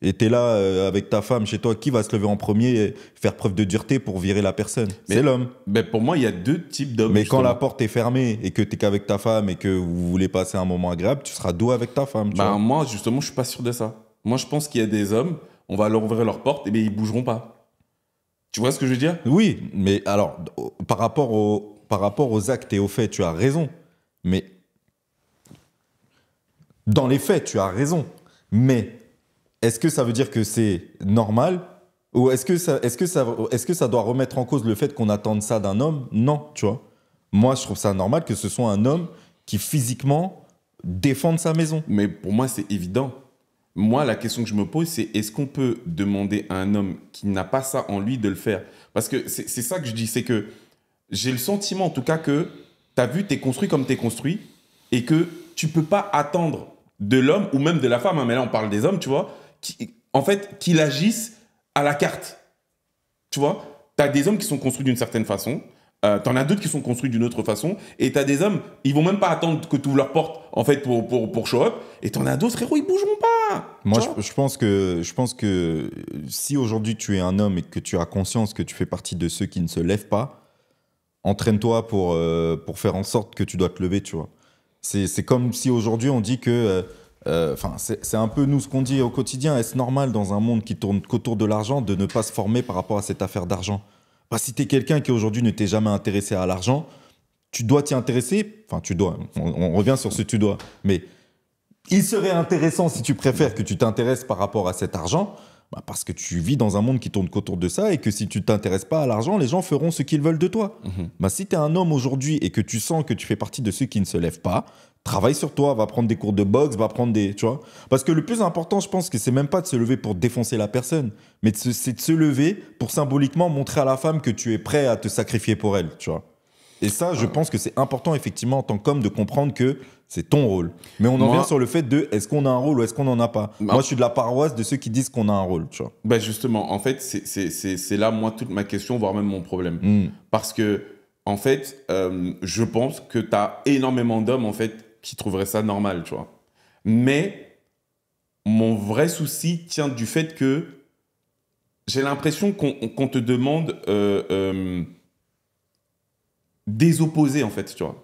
Et t'es là avec ta femme chez toi, qui va se lever en premier et faire preuve de dureté pour virer la personne? C'est l'homme. Ben pour moi, il y a deux types d'hommes. Mais justement. quand la porte est fermée et que t'es qu'avec ta femme et que vous voulez passer un moment agréable, tu seras doux avec ta femme. Tu vois. Moi, justement, je suis pas sûr de ça. Moi, je pense qu'il y a des hommes, on va leur ouvrir leur porte, et bien ils bougeront pas. Tu vois ce que je veux dire? Oui, mais alors, par rapport aux actes et aux faits, tu as raison. Mais dans les faits, tu as raison. Mais est-ce que ça veut dire que c'est normal? Ou est-ce que ça doit remettre en cause le fait qu'on attende ça d'un homme? Non, tu vois. Moi, je trouve ça normal que ce soit un homme qui physiquement défende sa maison. Mais pour moi, c'est évident. Moi, la question que je me pose, c'est est-ce qu'on peut demander à un homme qui n'a pas ça en lui de le faire? Parce que c'est ça que je dis, c'est que j'ai le sentiment en tout cas que tu as vu, tu es construit comme tu es construit, et que tu peux pas attendre de l'homme ou même de la femme, hein, mais là on parle des hommes, tu vois, en fait, qu'il agisse à la carte. Tu vois, tu as des hommes qui sont construits d'une certaine façon, t'en as d'autres qui sont construits d'une autre façon, et t'as des hommes, ils vont même pas attendre que tu ouvres leur porte en fait pour show up, et t'en as d'autres, frérot, ils bougeront pas. Moi, je pense que si aujourd'hui tu es un homme et que tu as conscience que tu fais partie de ceux qui ne se lèvent pas, entraîne-toi pour faire en sorte que tu dois te lever, tu vois. C'est comme si aujourd'hui on dit que... c'est un peu nous ce qu'on dit au quotidien. Est-ce normal dans un monde qui tourne qu'autour de l'argent de ne pas se former par rapport à cette affaire d'argent? Bah, si tu es quelqu'un qui aujourd'hui ne t'est jamais intéressé à l'argent, tu dois t'y intéresser. Enfin, tu dois. On revient sur ce tu dois. Mais il serait intéressant, si tu préfères, que tu t'intéresses par rapport à cet argent, bah parce que tu vis dans un monde qui tourne qu'autour de ça et que si tu ne t'intéresses pas à l'argent, les gens feront ce qu'ils veulent de toi. Bah, si tu es un homme aujourd'hui et que tu sens que tu fais partie de ceux qui ne se lèvent pas, travaille sur toi, va prendre des cours de boxe, va prendre des... Tu vois. Parce que le plus important, je pense que c'est même pas de se lever pour défoncer la personne, mais c'est de se lever pour symboliquement montrer à la femme que tu es prêt à te sacrifier pour elle, tu vois. Et ça, je pense que c'est important, effectivement, en tant qu'homme, de comprendre que c'est ton rôle. Mais on en vient sur le fait de est-ce qu'on a un rôle ou est-ce qu'on n'en a pas. Moi, je suis de la paroisse de ceux qui disent qu'on a un rôle, tu vois. Bah justement, en fait, c'est là, moi, toute ma question, voire même mon problème. Parce que, en fait, je pense que tu as énormément d'hommes, en fait, qui trouveraient ça normal, tu vois. Mais mon vrai souci tient du fait que j'ai l'impression qu'on te demande des opposés, en fait, tu vois.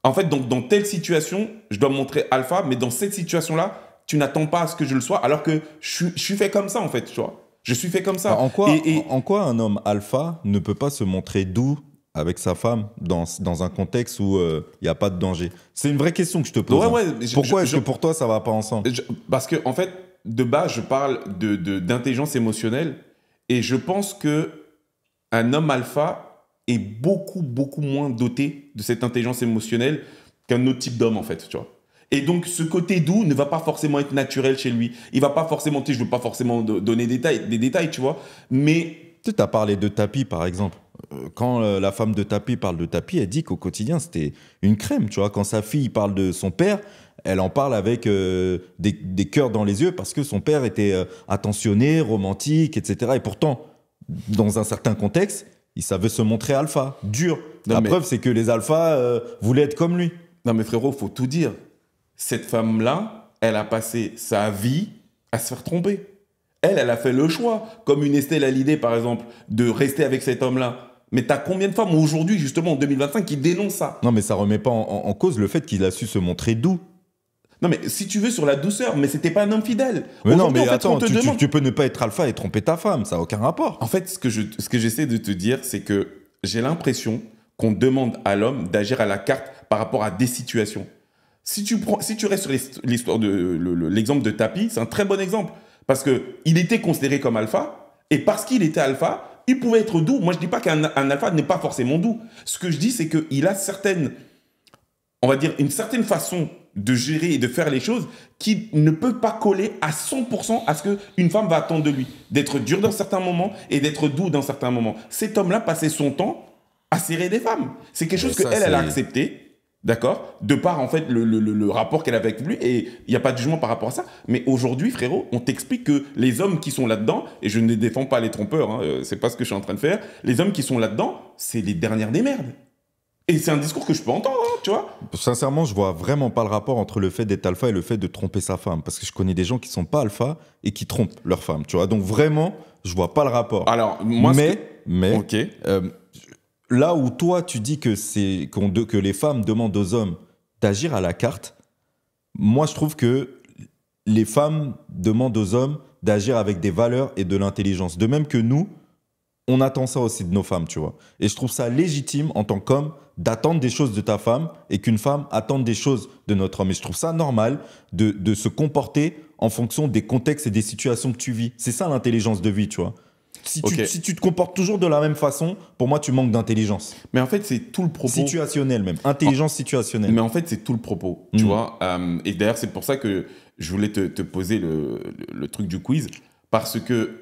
En fait, donc, dans telle situation, je dois me montrer alpha, mais dans cette situation-là, tu n'attends pas à ce que je le sois, alors que je suis fait comme ça, en fait, tu vois. Je suis fait comme ça. En quoi un homme alpha ne peut pas se montrer doux avec sa femme dans un contexte où il n'y a pas de danger? C'est une vraie question que je te pose. Pourquoi est-ce que pour toi, ça ne va pas ensemble? Parce que, en fait, de base, je parle d'intelligence émotionnelle, et je pense qu'un homme alpha est beaucoup, beaucoup moins doté de cette intelligence émotionnelle qu'un autre type d'homme, en fait, tu vois. Et donc, ce côté doux ne va pas forcément être naturel chez lui. Il va pas forcément, tu sais, je veux pas forcément donner des détails, tu vois, mais... Tu as parlé de tapis, par exemple. Quand la femme de tapis parle de tapis, elle dit qu'au quotidien, c'était une crème, tu vois. Quand sa fille parle de son père, elle en parle avec des cœurs dans les yeux parce que son père était attentionné, romantique, etc. Et pourtant, dans un certain contexte, il savait se montrer alpha, dur. La preuve, c'est que les alphas voulaient être comme lui. Non mais frérot, faut tout dire. Cette femme-là, elle a passé sa vie à se faire tromper. Elle a fait le choix, comme une Estelle Hallyday par exemple, de rester avec cet homme-là. Mais t'as combien de femmes aujourd'hui, justement en 2025, qui dénoncent ça? Non mais ça remet pas en cause le fait qu'il a su se montrer doux. Non mais si tu veux sur la douceur, mais c'était pas un homme fidèle. Mais non mais en fait, attends, tu peux ne pas être alpha et tromper ta femme, ça n'a aucun rapport. En fait, ce que j'essaie de te dire, c'est que j'ai l'impression qu'on demande à l'homme d'agir à la carte par rapport à des situations. Si tu restes sur l'histoire l'exemple de Tapi, c'est un très bon exemple. Parce qu'il était considéré comme alpha, et parce qu'il était alpha, il pouvait être doux. Moi, je ne dis pas qu'un alpha n'est pas forcément doux. Ce que je dis, c'est qu'il a on va dire, une certaine façon de gérer et de faire les choses qui ne peut pas coller à 100% à ce qu'une femme va attendre de lui. D'être dur dans certains moments et d'être doux dans certains moments. Cet homme-là passait son temps à serrer des femmes. C'est quelque chose qu'elle a accepté. D'accord? De par, en fait, le rapport qu'elle avait avec lui, et il n'y a pas de jugement par rapport à ça. Mais aujourd'hui, frérot, on t'explique que les hommes qui sont là-dedans, et je ne défends pas les trompeurs, hein, c'est pas ce que je suis en train de faire, les hommes qui sont là-dedans, c'est les dernières des merdes. Et c'est un discours que je peux entendre, hein, tu vois? Sincèrement, je vois vraiment pas le rapport entre le fait d'être alpha et le fait de tromper sa femme. Parce que je connais des gens qui sont pas alpha et qui trompent leur femme, tu vois. Donc vraiment, je vois pas le rapport. Alors, moi... Mais okay. Là où toi, tu dis que les femmes demandent aux hommes d'agir à la carte, moi, je trouve que les femmes demandent aux hommes d'agir avec des valeurs et de l'intelligence. De même que nous, on attend ça aussi de nos femmes, tu vois. Et je trouve ça légitime, en tant qu'homme, d'attendre des choses de ta femme et qu'une femme attende des choses de notre homme. Et je trouve ça normal de se comporter en fonction des contextes et des situations que tu vis. C'est ça l'intelligence de vie, tu vois. Si tu te comportes toujours de la même façon, pour moi, tu manques d'intelligence. Mais en fait, c'est tout le propos. Situationnel même. Intelligence situationnelle. Mais en fait, c'est tout le propos, tu vois. Et d'ailleurs, c'est pour ça que je voulais te poser le truc du quiz. Parce que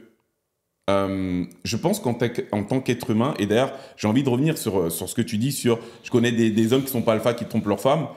je pense qu'en tant qu'être humain, et d'ailleurs, j'ai envie de revenir sur ce que tu dis sur... Je connais des hommes qui ne sont pas alpha, qui trompent leur femme.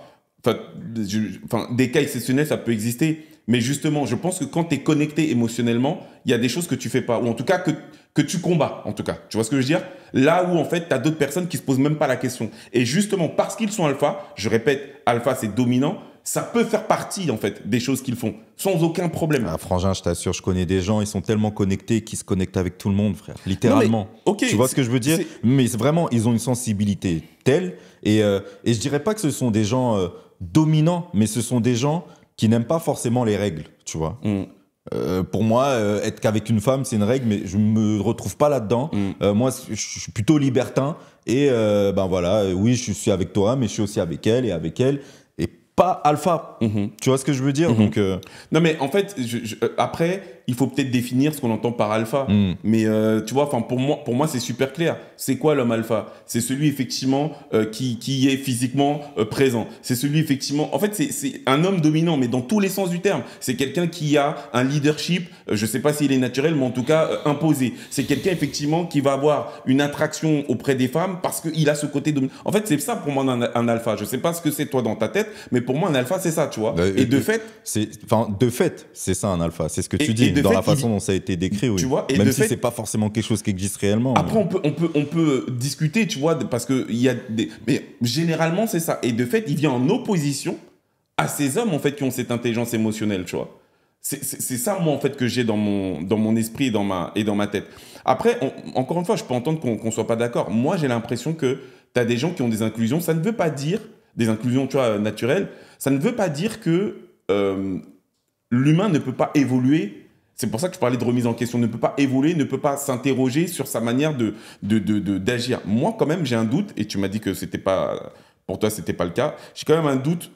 Enfin, des cas exceptionnels, ça peut exister. Mais justement, je pense que quand tu es connecté émotionnellement, il y a des choses que tu fais pas. Ou en tout cas, que tu combats, en tout cas. Tu vois ce que je veux dire? Là où, en fait, tu as d'autres personnes qui se posent même pas la question. Et justement, parce qu'ils sont alpha, je répète, alpha, c'est dominant, ça peut faire partie, en fait, des choses qu'ils font, sans aucun problème. Ah, frangin, je t'assure, je connais des gens, ils sont tellement connectés qu'ils se connectent avec tout le monde, frère. Littéralement. Tu vois ce que je veux dire? Mais vraiment, ils ont une sensibilité telle. Et je dirais pas que ce sont des gens dominants, mais ce sont des gens qui n'aiment pas forcément les règles, tu vois. Pour moi, être qu'avec une femme, c'est une règle, mais je me retrouve pas là-dedans. Moi, je suis plutôt libertin. Et ben voilà, oui, je suis avec toi, mais je suis aussi avec elle et avec elle. Et pas alpha. Tu vois ce que je veux dire? Donc, Non, mais en fait, après, il faut peut-être définir ce qu'on entend par alpha. Mais tu vois, pour moi, c'est super clair. C'est quoi l'homme alpha? C'est celui effectivement qui est physiquement présent. C'est celui effectivement. En fait, c'est un homme dominant, mais dans tous les sens du terme. C'est quelqu'un qui a un leadership. Je sais pas s'il est naturel, mais en tout cas imposé. C'est quelqu'un effectivement qui va avoir une attraction auprès des femmes parce qu'il a ce côté dominant. En fait, c'est ça pour moi un alpha. Je sais pas ce que c'est toi dans ta tête, mais pour moi un alpha c'est ça, tu vois. Et de fait, c'est ça un alpha. C'est ce que tu dis dans la façon dont ça a été décrit. Oui. Tu vois, même si c'est pas forcément quelque chose qui existe réellement. Après, on peut discuter, tu vois, parce que il y a mais généralement c'est ça. Et de fait, il vient en opposition à ces hommes en fait qui ont cette intelligence émotionnelle, tu vois. C'est ça moi en fait que j'ai dans mon esprit et dans ma tête. Après, encore une fois, je peux entendre qu'on soit pas d'accord. Moi, j'ai l'impression que tu as des gens qui ont des inclusions. Ça ne veut pas dire des inclusions, tu vois, naturelles. Ça ne veut pas dire que l'humain ne peut pas évoluer. C'est pour ça que je parlais de remise en question. Ne peut pas évoluer, ne peut pas s'interroger sur sa manière d'agir. Moi, quand même, j'ai un doute, et tu m'as dit que pour toi, c'était pas le cas. J'ai quand même un doute.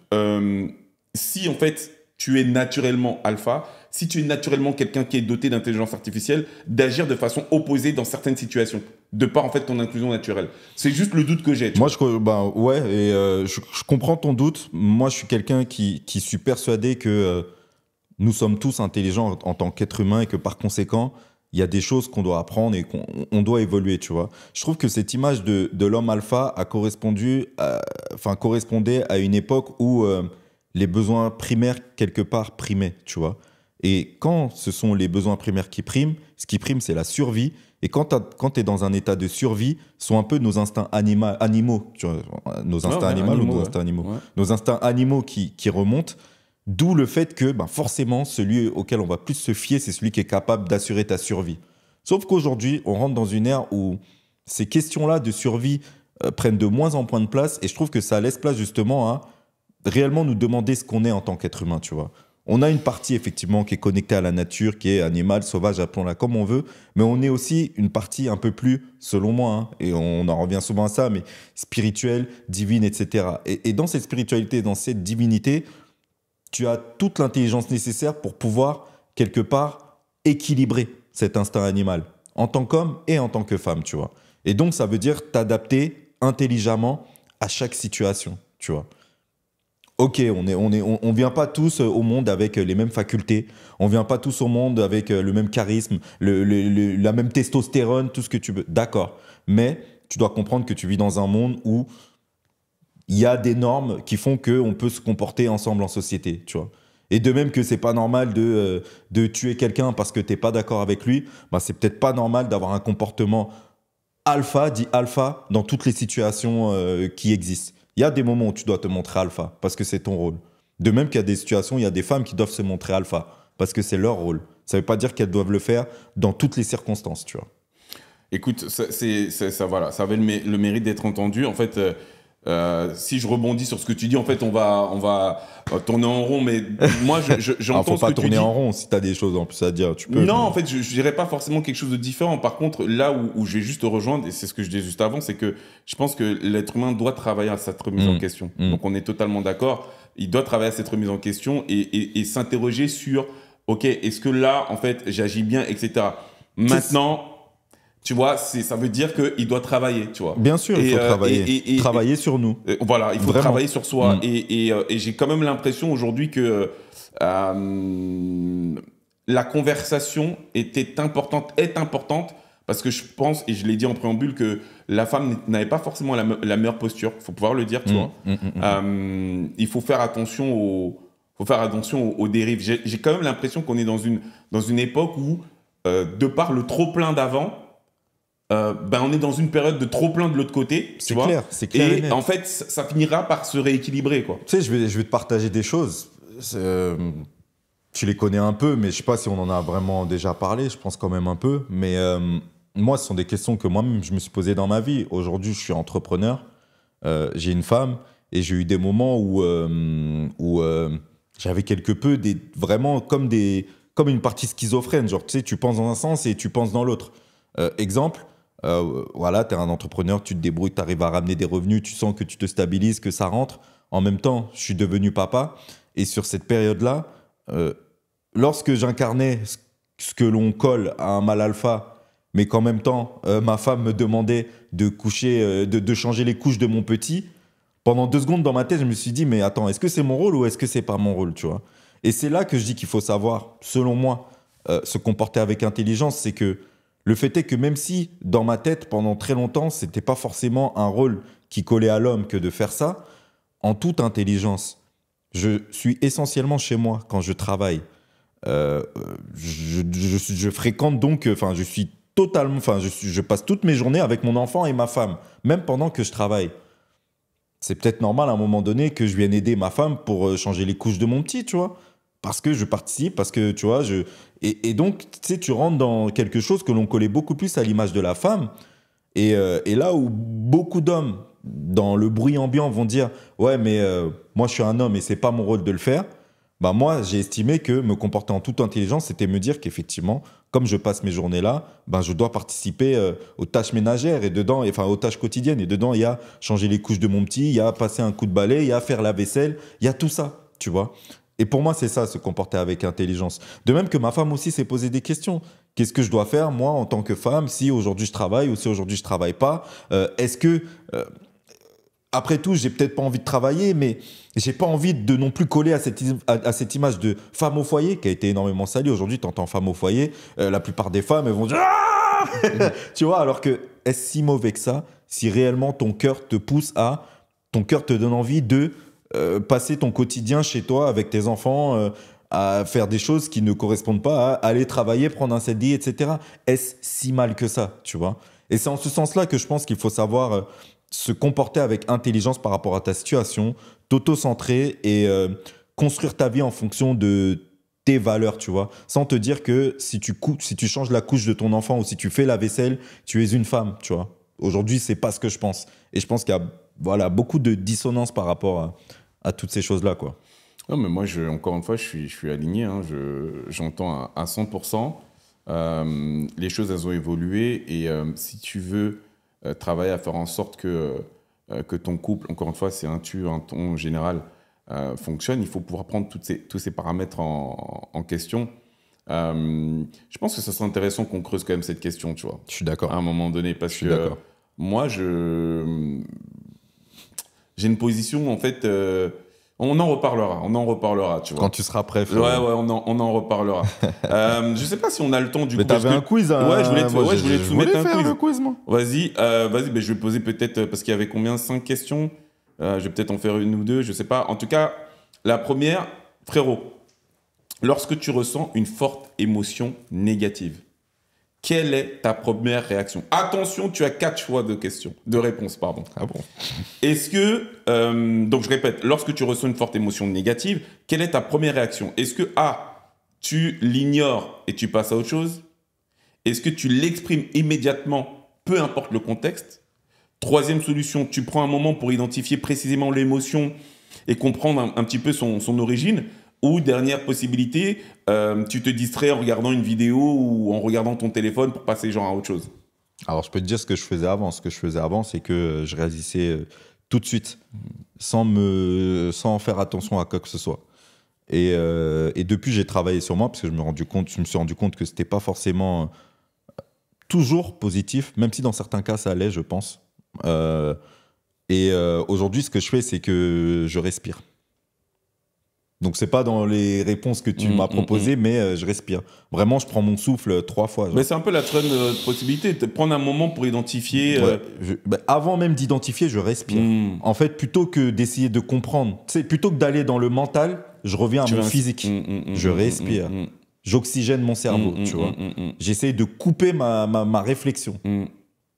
Si, en fait, tu es naturellement alpha, si tu es naturellement quelqu'un qui est doté d'intelligence artificielle, d'agir de façon opposée dans certaines situations, de par, en fait, ton inclusion naturelle. C'est juste le doute que j'ai. Moi, je comprends ton doute. Moi, je suis quelqu'un qui suis persuadé que nous sommes tous intelligents en tant qu'êtres humains et que par conséquent, il y a des choses qu'on doit apprendre et qu'on doit évoluer, tu vois. Je trouve que cette image de l'homme alpha correspondait à une époque où les besoins primaires, quelque part, primaient, tu vois. Et quand ce sont les besoins primaires qui priment, ce qui prime, c'est la survie. Et quand tu es dans un état de survie, sont un peu nos instincts animaux, tu vois, nos instincts nos instincts animaux qui remontent. D'où le fait que forcément, celui auquel on va plus se fier, c'est celui qui est capable d'assurer ta survie. Sauf qu'aujourd'hui, on rentre dans une ère où ces questions-là de survie prennent de moins en moins de place, et je trouve que ça laisse place justement à réellement nous demander ce qu'on est en tant qu'être humain, tu vois. On a une partie effectivement qui est connectée à la nature, qui est animale, sauvage, appelons-la comme on veut, mais on est aussi une partie un peu plus, selon moi, et on en revient souvent à ça, mais spirituelle, divine, etc. Et dans cette spiritualité, dans cette divinité, tu as toute l'intelligence nécessaire pour pouvoir, quelque part, équilibrer cet instinct animal, en tant qu'homme et en tant que femme, tu vois. Et donc, ça veut dire t'adapter intelligemment à chaque situation, tu vois. Ok, on vient pas tous au monde avec les mêmes facultés, on vient pas tous au monde avec le même charisme, la même testostérone, tout ce que tu veux. D'accord, mais tu dois comprendre que tu vis dans un monde où il y a des normes qui font qu'on peut se comporter ensemble en société, tu vois. Et de même que c'est pas normal de tuer quelqu'un parce que t'es pas d'accord avec lui, c'est peut-être pas normal d'avoir un comportement dit alpha, dans toutes les situations qui existent. Il y a des moments où tu dois te montrer alpha parce que c'est ton rôle. De même qu'il y a des situations où il y a des femmes qui doivent se montrer alpha parce que c'est leur rôle. Ça veut pas dire qu'elles doivent le faire dans toutes les circonstances, tu vois. Écoute, voilà, ça avait le mérite d'être entendu. En fait, si je rebondis sur ce que tu dis, en fait, on va tourner en rond, mais moi, j'entends ce que tu dis. Faut pas tourner en rond. Si tu as des choses en plus à dire, tu peux. Non, en fait, je dirais pas forcément quelque chose de différent. Par contre, là où je vais juste te rejoindre, et c'est ce que je disais juste avant, c'est que je pense que l'être humain doit travailler à cette remise en question. Donc, on est totalement d'accord. Il doit travailler à cette remise en question et s'interroger sur, OK, est-ce que là, en fait, j'agis bien, etc. Maintenant, tu vois, ça veut dire qu'il doit travailler, tu vois. Bien sûr, il faut travailler. Travailler sur nous. Voilà, il faut travailler sur soi. Et j'ai quand même l'impression aujourd'hui que la conversation est importante parce que je pense, et je l'ai dit en préambule, que la femme n'avait pas forcément la meilleure posture. Il faut pouvoir le dire, tu vois. Il faut faire attention aux dérives. J'ai quand même l'impression qu'on est dans une époque où, de par le trop-plein d'avant, on est dans une période de trop plein de l'autre côté. C'est clair. Et en fait, ça finira par se rééquilibrer, quoi. Tu sais, je vais te partager des choses. Tu les connais un peu, mais je sais pas si on en a vraiment déjà parlé. Je pense quand même un peu. Mais moi, ce sont des questions que moi-même, je me suis posées dans ma vie. Aujourd'hui, je suis entrepreneur. J'ai une femme et j'ai eu des moments où j'avais quelque peu vraiment comme une partie schizophrène. Genre, tu sais, tu penses dans un sens et tu penses dans l'autre. Exemple, voilà, tu es un entrepreneur, tu te débrouilles, tu arrives à ramener des revenus, tu sens que tu te stabilises, que ça rentre. En même temps, je suis devenu papa. Et sur cette période-là, lorsque j'incarnais ce que l'on colle à un mâle alpha, mais qu'en même temps, ma femme me demandait de coucher, de changer les couches de mon petit, pendant 2 secondes dans ma tête, je me suis dit, mais attends, est-ce que c'est mon rôle ou est-ce que c'est pas mon rôle, tu vois? Et c'est là que je dis qu'il faut savoir, selon moi, se comporter avec intelligence. C'est que le fait est que même si, dans ma tête, pendant très longtemps, c'était pas forcément un rôle qui collait à l'homme que de faire ça, en toute intelligence, je suis essentiellement chez moi quand je travaille. Euh, je fréquente donc, enfin, je suis totalement, enfin, je passe toutes mes journées avec mon enfant et ma femme, même pendant que je travaille. C'est peut-être normal à un moment donné que je vienne aider ma femme pour changer les couches de mon petit, tu vois. Parce que je participe, parce que, tu vois, et donc, tu sais, tu rentres dans quelque chose que l'on collait beaucoup plus à l'image de la femme. Et là où beaucoup d'hommes, dans le bruit ambiant, vont dire ouais, mais moi je suis un homme et c'est pas mon rôle de le faire. Bah moi, j'ai estimé que me comporter en toute intelligence, c'était me dire qu'effectivement, comme je passe mes journées là, ben je dois participer aux tâches ménagères et dedans, enfin aux tâches quotidiennes. Et dedans, il y a changer les couches de mon petit, il y a passer un coup de balai, il y a faire la vaisselle, il y a tout ça, tu vois. Et pour moi, c'est ça, se comporter avec intelligence. De même que ma femme aussi s'est posé des questions. Qu'est-ce que je dois faire, moi, en tant que femme, si aujourd'hui je travaille ou si aujourd'hui je travaille pas? Est-ce que, après tout, j'ai peut-être pas envie de travailler, mais j'ai pas envie de non plus coller à cette image de femme au foyer qui a été énormément salie. Aujourd'hui, tu entends femme au foyer, la plupart des femmes, elles vont dire ah tu vois, alors que est-ce si mauvais que ça si réellement ton cœur te pousse à, ton cœur te donne envie de passer ton quotidien chez toi avec tes enfants, à faire des choses qui ne correspondent pas à aller travailler, prendre un CDI, etc. Est-ce si mal que ça, tu vois? Et c'est en ce sens-là que je pense qu'il faut savoir se comporter avec intelligence par rapport à ta situation, t'auto-centrer et construire ta vie en fonction de tes valeurs, tu vois, sans te dire que si tu changes la couche de ton enfant ou si tu fais la vaisselle, tu es une femme, tu vois. Aujourd'hui, c'est pas ce que je pense. Et je pense qu'il y a voilà, beaucoup de dissonance par rapport à toutes ces choses-là, quoi. Non, mais moi, encore une fois, je suis aligné. Hein, j'entends à 100%. Les choses, elles ont évolué. Et si tu veux travailler à faire en sorte que ton couple, encore une fois, c'est un ton général, fonctionne, il faut pouvoir prendre tous ces paramètres en question. Je pense que ça serait intéressant qu'on creuse quand même cette question, tu vois. Je suis d'accord. À un moment donné, parce que moi, j'ai une position, en fait, on en reparlera, tu vois. Quand tu seras prêt, Ouais, on en reparlera. Je sais pas si on a le temps du mais coup. Mais t'avais un quiz, hein. Ouais, je voulais te soumettre un quiz. Le quiz, moi. Vas-y, ben, je vais poser peut-être, parce qu'il y avait combien? 5 questions. Je vais peut-être en faire une ou deux, je sais pas. En tout cas, la première, frérot, lorsque tu ressens une forte émotion négative, quelle est ta première réaction? Attention, tu as 4 choix de réponse, pardon. Ah bon? Est-ce que, donc je répète, lorsque tu ressens une forte émotion négative, quelle est ta première réaction? Est-ce que A, tu l'ignores et tu passes à autre chose? Est-ce que tu l'exprimes immédiatement, peu importe le contexte? Troisième solution, tu prends un moment pour identifier précisément l'émotion et comprendre un petit peu son origine. Ou dernière possibilité, tu te distrais en regardant une vidéo ou en regardant ton téléphone pour passer genre à autre chose. Alors, je peux te dire ce que je faisais avant. Ce que je faisais avant, c'est que je réagissais tout de suite, sans faire attention à quoi que ce soit. Et depuis, j'ai travaillé sur moi parce que je me suis rendu compte que c'était pas forcément toujours positif, même si dans certains cas, ça allait, je pense. Aujourd'hui, ce que je fais, c'est que je respire. Donc, c'est pas dans les réponses que tu m'as proposées, mais je respire. Vraiment, je prends mon souffle 3 fois. Genre. Mais c'est un peu la seule possibilité, de prendre un moment pour identifier. Ouais, avant même d'identifier, je respire. En fait, plutôt que d'essayer de comprendre, plutôt que d'aller dans le mental, je reviens à mon physique. Je respire. J'oxygène mon cerveau, tu vois. J'essaie de couper ma réflexion.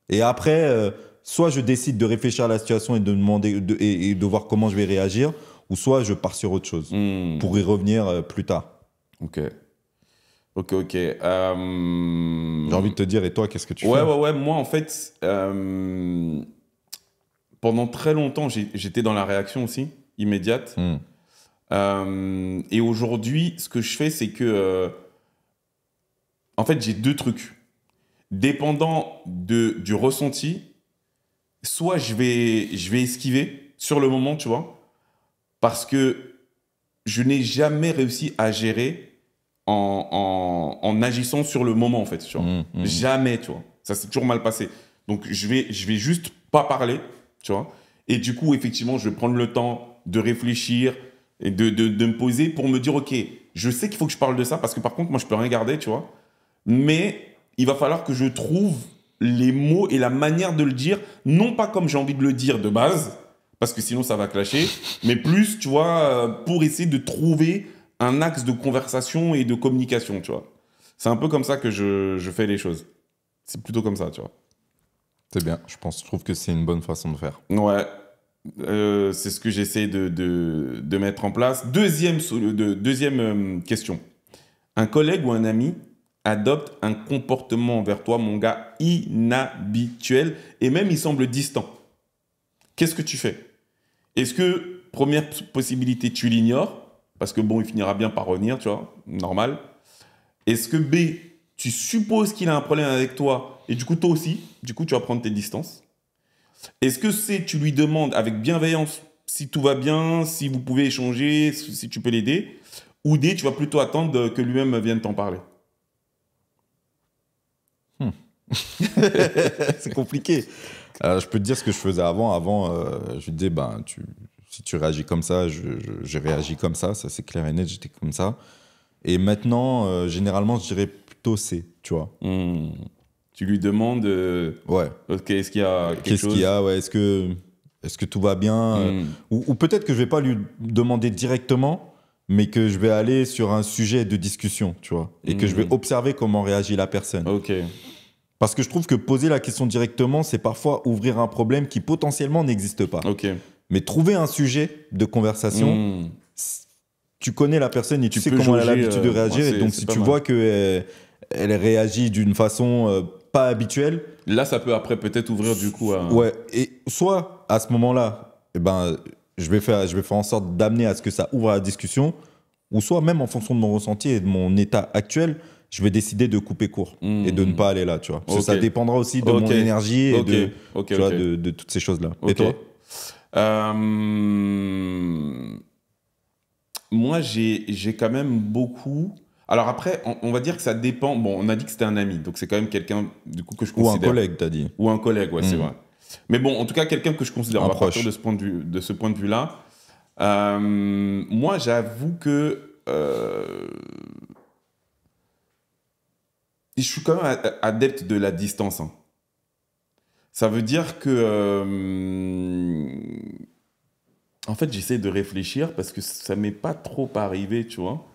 Et après, soit je décide de réfléchir à la situation et de demander et de voir comment je vais réagir, ou soit je pars sur autre chose pour y revenir plus tard. Ok. J'ai envie de te dire, et toi, qu'est-ce que tu fais? Ouais. Moi, en fait, pendant très longtemps, j'étais dans la réaction aussi, immédiate. Et aujourd'hui, ce que je fais, c'est que... en fait, j'ai 2 trucs. Dépendant du ressenti, soit je vais esquiver sur le moment, tu vois, parce que je n'ai jamais réussi à gérer en agissant sur le moment, en fait. Tu vois. Jamais, tu vois. Ça s'est toujours mal passé. Donc, je vais juste pas parler, tu vois. Et du coup, effectivement, je vais prendre le temps de réfléchir et de me poser pour me dire, OK, je sais qu'il faut que je parle de ça parce que par contre, moi, je peux rien garder, tu vois. Mais il va falloir que je trouve les mots et la manière de le dire, non pas comme j'ai envie de le dire de base, parce que sinon ça va clasher, mais plus, tu vois, pour essayer de trouver un axe de conversation et de communication, tu vois. C'est un peu comme ça que je fais les choses. C'est plutôt comme ça, tu vois. C'est bien, je trouve que c'est une bonne façon de faire. Ouais, c'est ce que j'essaie de mettre en place. Deuxième question. Un collègue ou un ami adopte un comportement envers toi, mon gars, inhabituel et même il semble distant. Qu'est-ce que tu fais? Est-ce que, première possibilité, tu l'ignores? Parce que bon, il finira bien par revenir, tu vois, normal. Est-ce que B, tu supposes qu'il a un problème avec toi et du coup, toi aussi, du coup, tu vas prendre tes distances? Est-ce que C, tu lui demandes avec bienveillance si tout va bien, si vous pouvez échanger, si tu peux l'aider? Ou D, tu vas plutôt attendre que lui-même vienne t'en parler? C'est compliqué. Je peux te dire ce que je faisais avant. Avant, je lui disais, si tu réagis comme ça, j'ai réagi comme ça c'est clair et net, j'étais comme ça. Et maintenant, généralement, je dirais plutôt C, tu vois. Tu lui demandes, ouais. Ok, est-ce qu'il y a quelque chose? Qu'est-ce qu'il y a, ouais, est-ce que tout va bien ou peut-être que je vais pas lui demander directement, mais que je vais aller sur un sujet de discussion, tu vois, et que je vais observer comment réagit la personne. Ok. Parce que je trouve que poser la question directement, c'est parfois ouvrir un problème qui potentiellement n'existe pas. Ok. Mais trouver un sujet de conversation, tu connais la personne et tu sais comment elle a l'habitude de réagir. Et donc, si tu vois qu'elle réagit d'une façon pas habituelle... Là, ça peut après peut-être ouvrir du coup à... Ouais, et soit à ce moment-là, je vais faire en sorte d'amener à ce que ça ouvre la discussion, ou soit même en fonction de mon ressenti et de mon état actuel, je vais décider de couper court et de ne pas aller là, tu vois. Parce que ça dépendra aussi de mon énergie et de toutes ces choses-là. Et toi? Moi, j'ai quand même beaucoup... Alors après, on va dire que ça dépend... Bon, on a dit que c'était un ami, donc c'est quand même quelqu'un du coup que je considère... Ou un collègue, t'as dit. Ou un collègue, ouais, c'est vrai. Mais bon, en tout cas, quelqu'un que je considère, on va partir de ce point de vue-là. Moi, j'avoue que... je suis quand même adepte de la distance. Hein. Ça veut dire que... en fait, j'essaie de réfléchir parce que ça m'est pas trop arrivé, tu vois.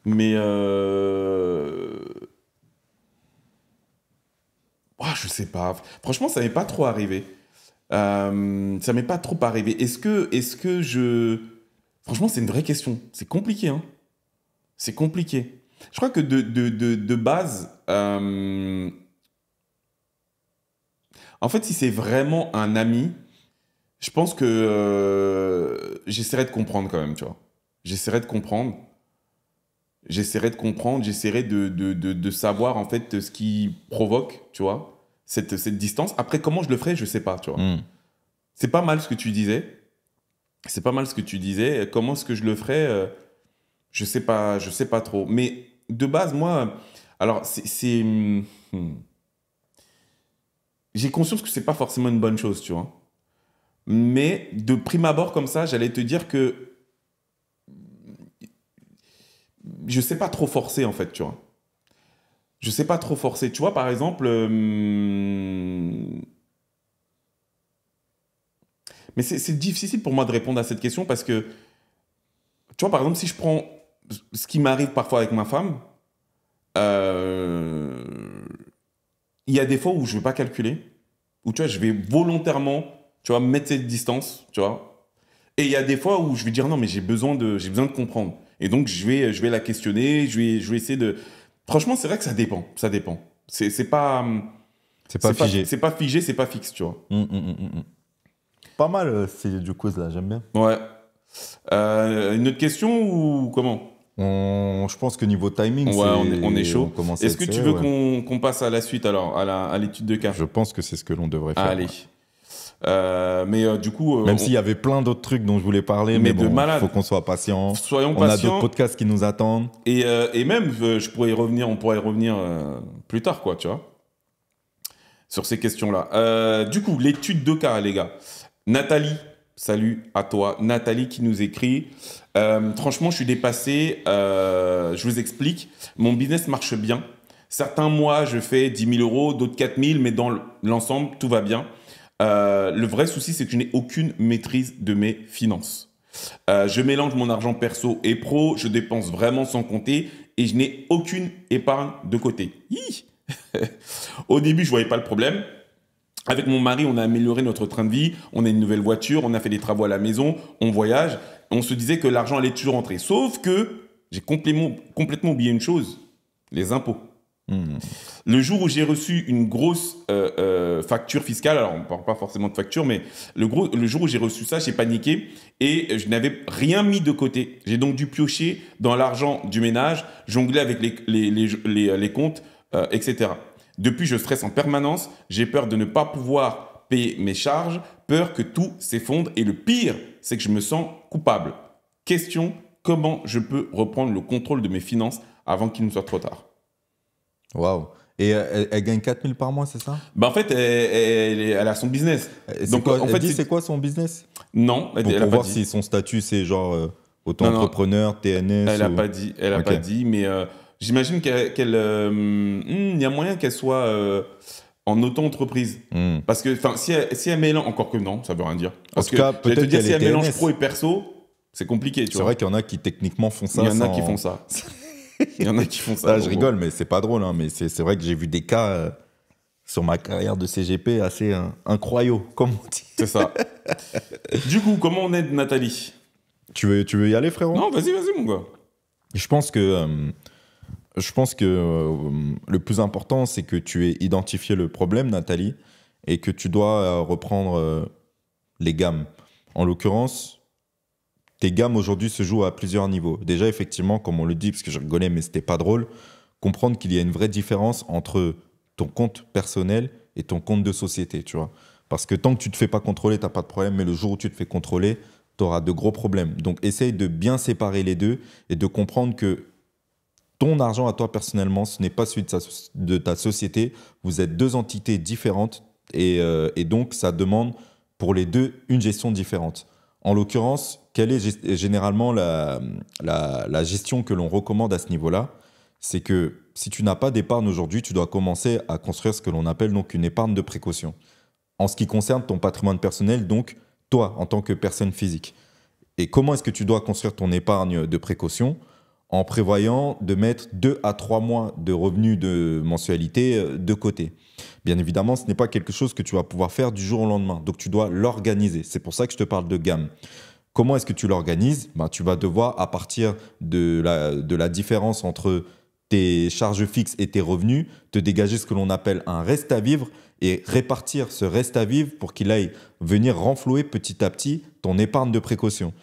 Mais... je sais pas. Franchement, ça m'est pas trop arrivé. Ça m'est pas trop arrivé. Est-ce que je... Franchement, c'est une vraie question. C'est compliqué, hein. C'est compliqué. Je crois que de base, en fait, si c'est vraiment un ami, je pense que j'essaierai de comprendre quand même, tu vois. J'essaierai de comprendre, j'essaierai de savoir en fait ce qui provoque, tu vois, cette distance. Après, comment je le ferai, je sais pas, tu vois. C'est pas mal ce que tu disais. Comment est-ce que je le ferais je sais pas trop. Mais de base, moi, alors j'ai conscience que c'est pas forcément une bonne chose, tu vois. Mais de prime abord comme ça, j'allais te dire que je sais pas trop forcer en fait, tu vois. Je sais pas trop forcer. Tu vois, par exemple, mais c'est difficile pour moi de répondre à cette question parce que, tu vois, par exemple, si je prends ce qui m'arrive parfois avec ma femme, il y a des fois où je ne vais pas calculer, où tu vois, je vais volontairement, tu vois, mettre cette distance, tu vois. Et il y a des fois où je vais dire non, mais j'ai besoin de comprendre. Et donc je vais la questionner, je vais essayer de. Franchement, c'est vrai que ça dépend. C'est pas. C'est pas figé. C'est pas figé, c'est pas fixe, tu vois. Pas mal, c'est du quiz là, j'aime bien. Ouais. Une autre question ou comment? Je pense que niveau timing, on est chaud. Est-ce que tu veux ouais. qu'on passe à la suite alors, à l'étude de cas? Je pense que c'est ce que l'on devrait faire. Allez. Mais du coup... Même s'il y avait plein d'autres trucs dont je voulais parler, mais de bon, malade. faut qu'on soit patient. Soyons On a patients. d'autres podcasts qui nous attendent. Et même, on pourrait y revenir plus tard, quoi, tu vois, sur ces questions-là. Du coup, l'étude de cas, les gars. Nathalie, salut à toi. Nathalie qui nous écrit. Franchement, je suis dépassé. Je vous explique. Mon business marche bien. Certains mois, je fais 10 000 euros, d'autres 4 000, mais dans l'ensemble, tout va bien. Le vrai souci, c'est que je n'ai aucune maîtrise de mes finances. Je mélange mon argent perso et pro, je dépense vraiment sans compter et je n'ai aucune épargne de côté. Au début, je voyais pas le problème. Avec mon mari, on a amélioré notre train de vie, on a une nouvelle voiture, on a fait des travaux à la maison, on voyage. On se disait que l'argent allait toujours rentrer. Sauf que j'ai complètement oublié une chose, les impôts. Le jour où j'ai reçu une grosse facture fiscale, alors on ne parle pas forcément de facture, mais le jour où j'ai reçu ça, j'ai paniqué et je n'avais rien mis de côté. J'ai donc dû piocher dans l'argent du ménage, jongler avec les comptes, etc. Depuis, je stresse en permanence, j'ai peur de ne pas pouvoir payer mes charges, peur que tout s'effondre et le pire, c'est que je me sens coupable. Question, comment je peux reprendre le contrôle de mes finances avant qu'il ne soit trop tard ? Waouh. Et elle gagne 4 000 par mois, c'est ça? Bah en fait, elle a son business. Donc, en fait, c'est quoi son business? Non, pour voir si son statut, c'est genre auto-entrepreneur, TNS. Elle n'a pas dit. Elle a pas dit, mais j'imagine il y a moyen qu'elle soit en auto-entreprise. Parce que si elle mélange, encore que non, ça veut rien dire. Parce en tout cas, peut-être dire, qu'elle si elle est mélange TNS. pro et perso, c'est compliqué. C'est vrai qu'il y en a qui techniquement font ça. Il y en a qui font ça. Il y en a qui font ça. Là, je rigole, mais c'est pas drôle. Hein, mais c'est vrai que j'ai vu des cas sur ma carrière de CGP assez incroyaux, comme on dit. C'est ça. Du coup, comment on aide Nathalie? Tu veux y aller, frérot? Non, vas-y, mon gars. Je pense que le plus important, c'est que tu aies identifié le problème, Nathalie, et que tu dois reprendre les gammes. En l'occurrence, tes gammes aujourd'hui se jouent à plusieurs niveaux. Déjà, effectivement, comme on le dit, parce que je rigolais, mais c'était pas drôle, comprendre qu'il y a une vraie différence entre ton compte personnel et ton compte de société, tu vois. Parce que tant que tu te fais pas contrôler, t'as pas de problème, mais le jour où tu te fais contrôler, tu auras de gros problèmes. Donc, essaye de bien séparer les deux et de comprendre que ton argent à toi personnellement, ce n'est pas celui de ta société. Vous êtes deux entités différentes et donc ça demande pour les deux une gestion différente. En l'occurrence, quelle est généralement la gestion que l'on recommande à ce niveau-là? C'est que si tu n'as pas d'épargne aujourd'hui, tu dois commencer à construire ce que l'on appelle donc une épargne de précaution. En ce qui concerne ton patrimoine personnel, donc toi en tant que personne physique. Et comment est-ce que tu dois construire ton épargne de précaution? En prévoyant de mettre 2 à 3 mois de revenus de mensualité de côté. Bien évidemment, ce n'est pas quelque chose que tu vas pouvoir faire du jour au lendemain. Donc, tu dois l'organiser. C'est pour ça que je te parle de gamme. Comment est-ce que tu l'organises? Tu vas devoir, à partir de la différence entre tes charges fixes et tes revenus, te dégager ce que l'on appelle un reste à vivre et répartir ce reste à vivre pour qu'il aille venir renflouer petit à petit ton épargne de précaution.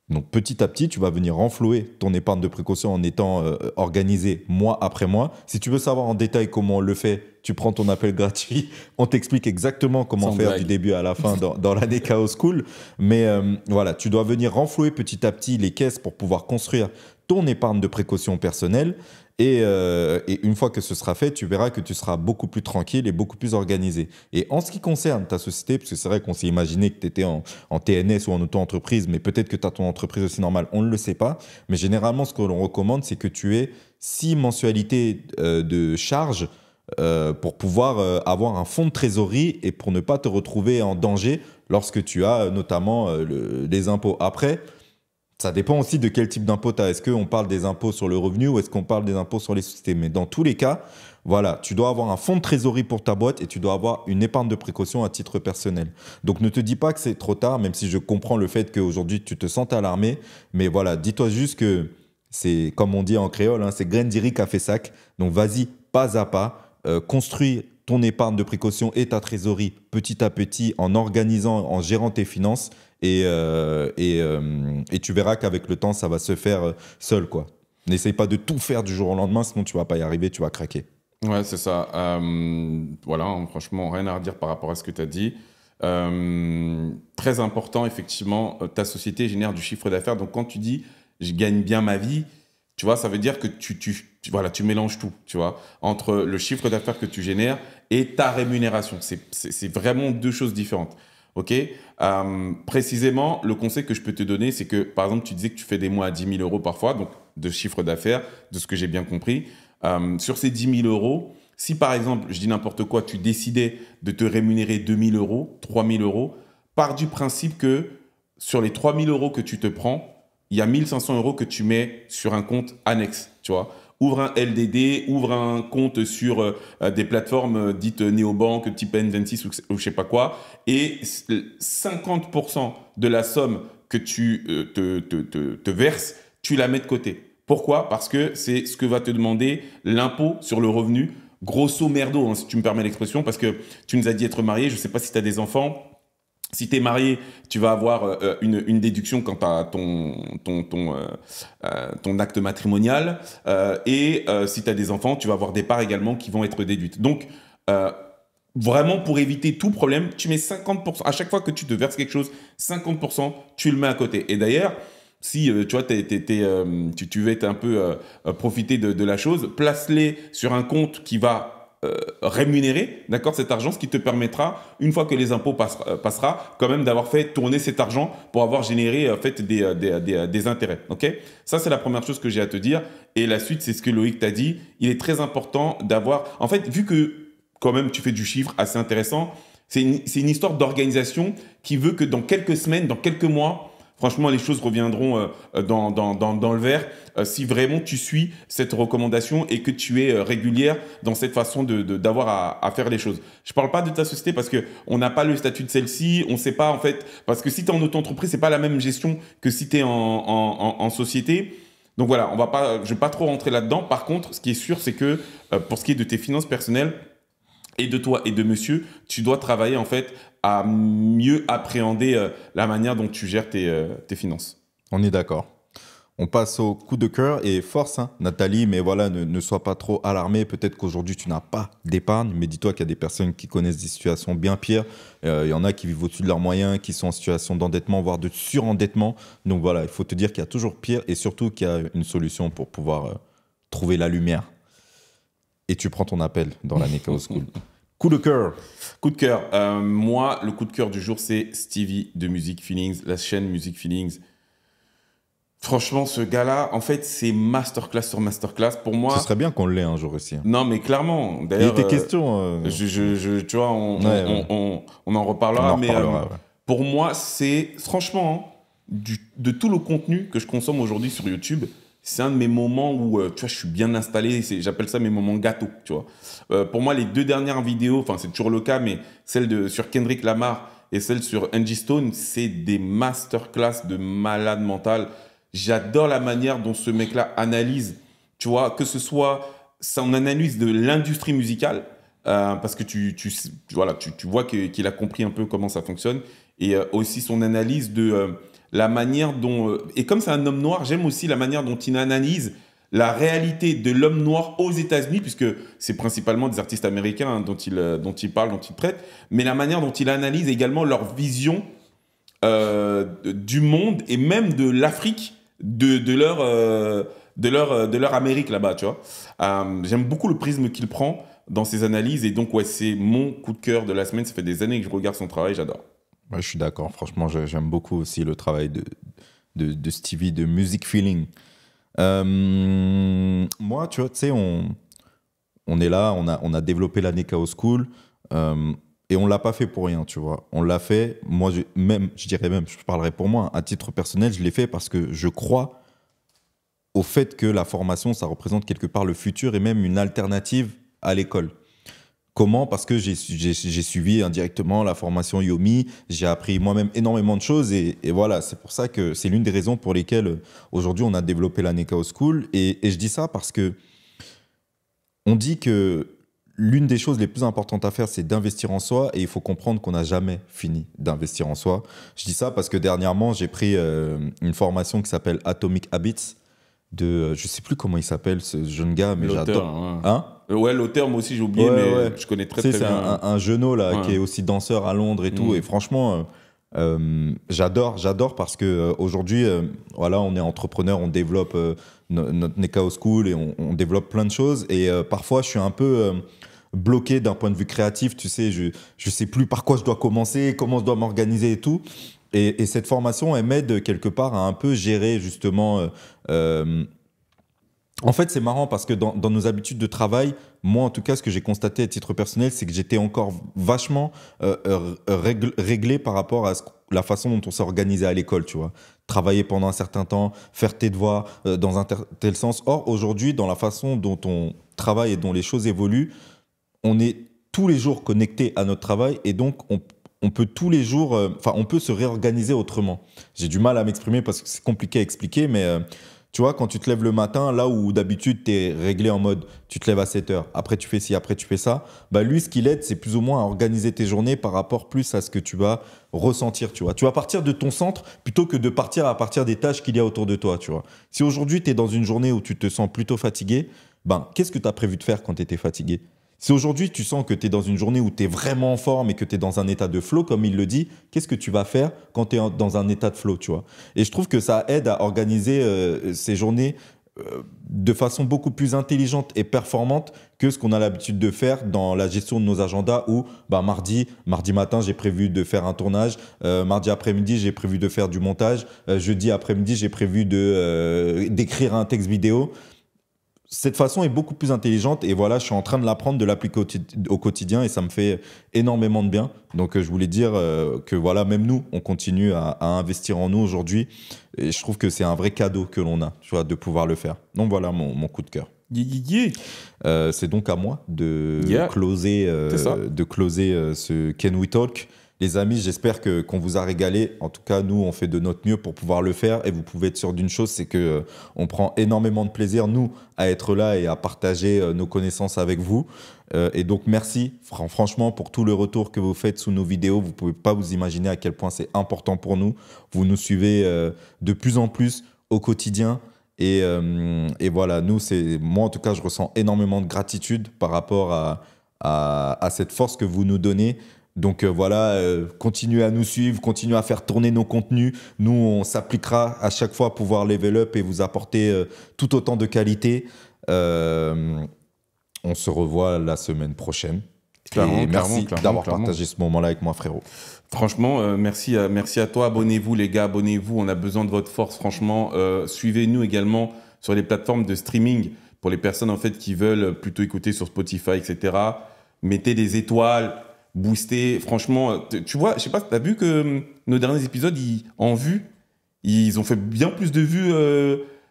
Donc petit à petit, tu vas venir renflouer ton épargne de précaution en étant organisé mois après mois. Si tu veux savoir en détail comment on le fait, tu prends ton appel gratuit. On t'explique exactement comment faire du début à la fin dans l'année Chaos School. Mais voilà, tu dois venir renflouer petit à petit les caisses pour pouvoir construire ton épargne de précaution personnelle. Et une fois que ce sera fait, tu verras que tu seras beaucoup plus tranquille et beaucoup plus organisé. Et en ce qui concerne ta société, parce que c'est vrai qu'on s'est imaginé que tu étais en TNS ou en auto-entreprise, mais peut-être que tu as ton entreprise aussi normale, on ne le sait pas. Mais généralement, ce que l'on recommande, c'est que tu aies 6 mensualités de charges pour pouvoir avoir un fonds de trésorerie et pour ne pas te retrouver en danger lorsque tu as notamment les impôts. Après, ça dépend aussi de quel type d'impôt tu as. Est-ce qu'on parle des impôts sur le revenu ou est-ce qu'on parle des impôts sur les sociétés? Mais dans tous les cas, voilà, tu dois avoir un fonds de trésorerie pour ta boîte et tu dois avoir une épargne de précaution à titre personnel. Donc ne te dis pas que c'est trop tard, même si je comprends le fait qu'aujourd'hui tu te sens alarmé. Mais voilà, dis-toi juste que c'est, comme on dit en créole, hein, c'est graine d'iri café sac. Donc vas-y, pas à pas, construis ton épargne de précaution et ta trésorerie petit à petit en organisant, en gérant tes finances. Et tu verras qu'avec le temps, ça va se faire seul, quoi. N'essaye pas de tout faire du jour au lendemain, sinon tu vas pas y arriver, tu vas craquer. Ouais, c'est ça. Voilà, franchement, rien à redire par rapport à ce que tu as dit. Très important, effectivement, ta société génère du chiffre d'affaires. Donc, quand tu dis « je gagne bien ma vie », tu vois, ça veut dire que voilà, tu mélanges tout, tu vois, entre le chiffre d'affaires que tu génères et ta rémunération. C'est vraiment deux choses différentes. OK. Précisément, le conseil que je peux te donner, c'est que, par exemple, tu disais que tu fais des mois à 10 000 euros parfois, donc de chiffre d'affaires, de ce que j'ai bien compris. Sur ces 10 000 euros, si par exemple, je dis n'importe quoi, tu décidais de te rémunérer 2 000 euros, 3 000 euros, pars du principe que sur les 3 000 euros que tu te prends, il y a 1 500 euros que tu mets sur un compte annexe, tu vois. Ouvre un LDD, ouvre un compte sur des plateformes dites néobanques, type N26 ou je sais pas quoi, et 50% de la somme que tu te verses, tu la mets de côté. Pourquoi? Parce que c'est ce que va te demander l'impôt sur le revenu, grosso merdo, hein, si tu me permets l'expression, parce que tu nous as dit être marié, je ne sais pas si tu as des enfants. Si tu es marié, tu vas avoir une déduction quant à ton acte matrimonial. Si tu as des enfants, tu vas avoir des parts également qui vont être déduites. Donc, vraiment, pour éviter tout problème, tu mets 50%. À chaque fois que tu te verses quelque chose, 50%, tu le mets à côté. Et d'ailleurs, si tu vois, tu veux être un peu profiter de la chose, place-les sur un compte qui va rémunérer, d'accord, cet argent, ce qui te permettra, une fois que les impôts passera, quand même d'avoir fait tourner cet argent pour avoir généré en fait des intérêts. Ok, ça c'est la première chose que j'ai à te dire. Et la suite, c'est ce que Loïc t'a dit. Il est très important d'avoir, en fait, vu que quand même tu fais du chiffre assez intéressant, c'est une histoire d'organisation qui veut que dans quelques semaines, dans quelques mois, franchement, les choses reviendront dans le vert si vraiment tu suis cette recommandation et que tu es régulière dans cette façon d'avoir à faire les choses. Je ne parle pas de ta société parce qu'on n'a pas le statut de celle-ci, on ne sait pas en fait, parce que si tu es en auto-entreprise, ce n'est pas la même gestion que si tu es en société. Donc voilà, je ne vais pas trop rentrer là-dedans. Par contre, ce qui est sûr, c'est que pour ce qui est de tes finances personnelles, et de toi et de monsieur, tu dois travailler en fait à mieux appréhender la manière dont tu gères tes finances. On est d'accord. On passe au coup de cœur et force, hein, Nathalie, mais voilà, ne sois pas trop alarmée. Peut-être qu'aujourd'hui, tu n'as pas d'épargne, mais dis-toi qu'il y a des personnes qui connaissent des situations bien pires. Il y en a qui vivent au-dessus de leurs moyens, qui sont en situation d'endettement, voire de surendettement. Donc voilà, il faut te dire qu'il y a toujours pire et surtout qu'il y a une solution pour pouvoir trouver la lumière. Et tu prends ton appel dans la Nekao School. Coup de cœur. Coup de cœur. Moi, le coup de cœur du jour, c'est Stevie de Music Feelings, la chaîne Music Feelings. Franchement, ce gars-là, en fait, c'est masterclass sur masterclass. Pour moi... Ce serait bien qu'on l'ait un jour aussi. Non, mais clairement. D'ailleurs, il était question... tu vois, on en reparlera. Ouais. Pour moi, c'est franchement, de tout le contenu que je consomme aujourd'hui sur YouTube, c'est un de mes moments où tu vois, je suis bien installé. J'appelle ça mes moments gâteaux. Tu vois. Pour moi, les 2 dernières vidéos, enfin, c'est toujours le cas, mais celle sur Kendrick Lamar et celle sur Angie Stone, c'est des masterclass de malade mental. J'adore la manière dont ce mec-là analyse, tu vois, que ce soit son analyse de l'industrie musicale, parce que tu vois qu'il a compris un peu comment ça fonctionne, et aussi son analyse de la manière dont... et comme c'est un homme noir, j'aime aussi la manière dont il analyse la réalité de l'homme noir aux États-Unis, puisque c'est principalement des artistes américains hein, dont il parle, dont il traite, mais la manière dont il analyse également leur vision du monde et même de l'Afrique, de leur Amérique là-bas, tu vois. J'aime beaucoup le prisme qu'il prend dans ses analyses et donc ouais, c'est mon coup de cœur de la semaine. Ça fait des années que je regarde son travail, j'adore. Ouais, je suis d'accord, franchement, j'aime beaucoup aussi le travail de Stevie, de Music Feeling. Moi, tu vois, tu sais, on est là, on a développé la Nekao School et on ne l'a pas fait pour rien, tu vois. On l'a fait, moi, je parlerai pour moi, à titre personnel, je l'ai fait parce que je crois au fait que la formation, ça représente quelque part le futur et même une alternative à l'école. Comment? Parce que j'ai suivi indirectement la formation Yomi, j'ai appris moi-même énormément de choses et voilà, c'est pour ça que c'est l'une des raisons pour lesquelles aujourd'hui on a développé la Nekao School et je dis ça parce que on dit que l'une des choses les plus importantes à faire, c'est d'investir en soi et il faut comprendre qu'on n'a jamais fini d'investir en soi. Je dis ça parce que dernièrement, j'ai pris une formation qui s'appelle Atomic Habits je sais plus comment il s'appelle, ce jeune gars, mais L'auteur, j'adore. ouais. Hein? Ouais, l'auteur, moi aussi, j'ai oublié, Ouais, mais ouais. je connais très, Tu sais, très c'est bien. un jeuneau là, Ouais. qui est aussi danseur à Londres et tout. Et franchement, j'adore parce que aujourd'hui, voilà, on est entrepreneur, on développe notre Nekao School et on développe plein de choses. Et parfois, je suis un peu bloqué d'un point de vue créatif. Tu sais, je sais plus par quoi je dois commencer, comment je dois m'organiser et tout. Et cette formation, elle m'aide quelque part à un peu gérer justement. En fait, c'est marrant parce que dans nos habitudes de travail, moi, en tout cas, ce que j'ai constaté à titre personnel, c'est que j'étais encore vachement réglé par rapport à la façon dont on s'est organisé à l'école, tu vois. Travailler pendant un certain temps, faire tes devoirs dans un tel sens. Or, aujourd'hui, dans la façon dont on travaille et dont les choses évoluent, on est tous les jours connecté à notre travail et donc on peut tous les jours, on peut se réorganiser autrement. J'ai du mal à m'exprimer parce que c'est compliqué à expliquer, mais tu vois, quand tu te lèves le matin, là où d'habitude tu es réglé en mode tu te lèves à 7 heures, après tu fais ci, après tu fais ça, bah lui, ce qu'il aide, c'est plus ou moins à organiser tes journées par rapport plus à ce que tu vas ressentir, tu vois. Tu vas partir de ton centre plutôt que de partir à partir des tâches qu'il y a autour de toi, tu vois. Si aujourd'hui tu es dans une journée où tu te sens plutôt fatigué, ben, qu'est-ce que tu as prévu de faire quand tu étais fatigué? Si aujourd'hui tu sens que tu es dans une journée où tu es vraiment en forme et que tu es dans un état de flow, comme il le dit, qu'est-ce que tu vas faire quand tu es dans un état de flow, tu vois? Et je trouve que ça aide à organiser ces journées de façon beaucoup plus intelligente et performante que ce qu'on a l'habitude de faire dans la gestion de nos agendas où bah, mardi matin, j'ai prévu de faire un tournage, mardi après-midi, j'ai prévu de faire du montage, jeudi après-midi, j'ai prévu d'écrire un texte vidéo. Cette façon est beaucoup plus intelligente et voilà, je suis en train de l'apprendre, de l'appliquer au quotidien et ça me fait énormément de bien. Donc, je voulais dire que voilà, même nous, on continue à investir en nous aujourd'hui et je trouve que c'est un vrai cadeau que l'on a, tu vois, de pouvoir le faire. Donc, voilà mon coup de cœur. C'est donc à moi de closer ce Can We Talk. Les amis, j'espère qu'on vous a régalé. En tout cas, nous, on fait de notre mieux pour pouvoir le faire. Et vous pouvez être sûr d'une chose, c'est qu'on prend énormément de plaisir, nous, à être là et à partager nos connaissances avec vous. Et donc, merci franchement pour tout le retour que vous faites sous nos vidéos. Vous ne pouvez pas vous imaginer à quel point c'est important pour nous. Vous nous suivez de plus en plus au quotidien. Et voilà, moi, en tout cas, je ressens énormément de gratitude par rapport à cette force que vous nous donnez. Donc voilà, continuez à nous suivre, continuez à faire tourner nos contenus. Nous, on s'appliquera à chaque fois à pouvoir level up et vous apporter tout autant de qualité. On se revoit la semaine prochaine. Et merci d'avoir partagé ce moment-là avec moi, frérot. Franchement, merci à toi. Abonnez-vous, les gars, abonnez-vous. On a besoin de votre force, franchement. Suivez-nous également sur les plateformes de streaming pour les personnes en fait qui veulent plutôt écouter sur Spotify, etc. Mettez des étoiles. Booster, franchement, tu vois, je sais pas, tu as vu que nos derniers épisodes, en vue, ils ont fait bien plus de vues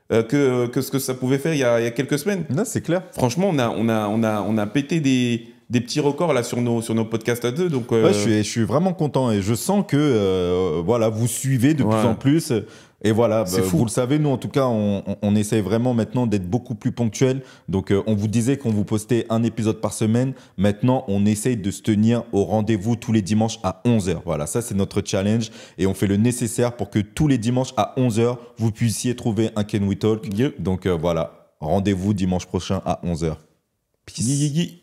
que ce que ça pouvait faire il y a quelques semaines. Non, c'est clair. Franchement, on a pété des petits records là sur nos podcasts à deux. Donc, ouais, je suis vraiment content et je sens que voilà, vous suivez de plus en plus. Et voilà, vous le savez, nous en tout cas, on essaye vraiment maintenant d'être beaucoup plus ponctuel. Donc on vous disait qu'on vous postait un épisode par semaine. Maintenant, on essaye de se tenir au rendez-vous tous les dimanches à 11h. Voilà, ça c'est notre challenge. Et on fait le nécessaire pour que tous les dimanches à 11h, vous puissiez trouver un Can We Talk. Donc voilà, rendez-vous dimanche prochain à 11h. Peace.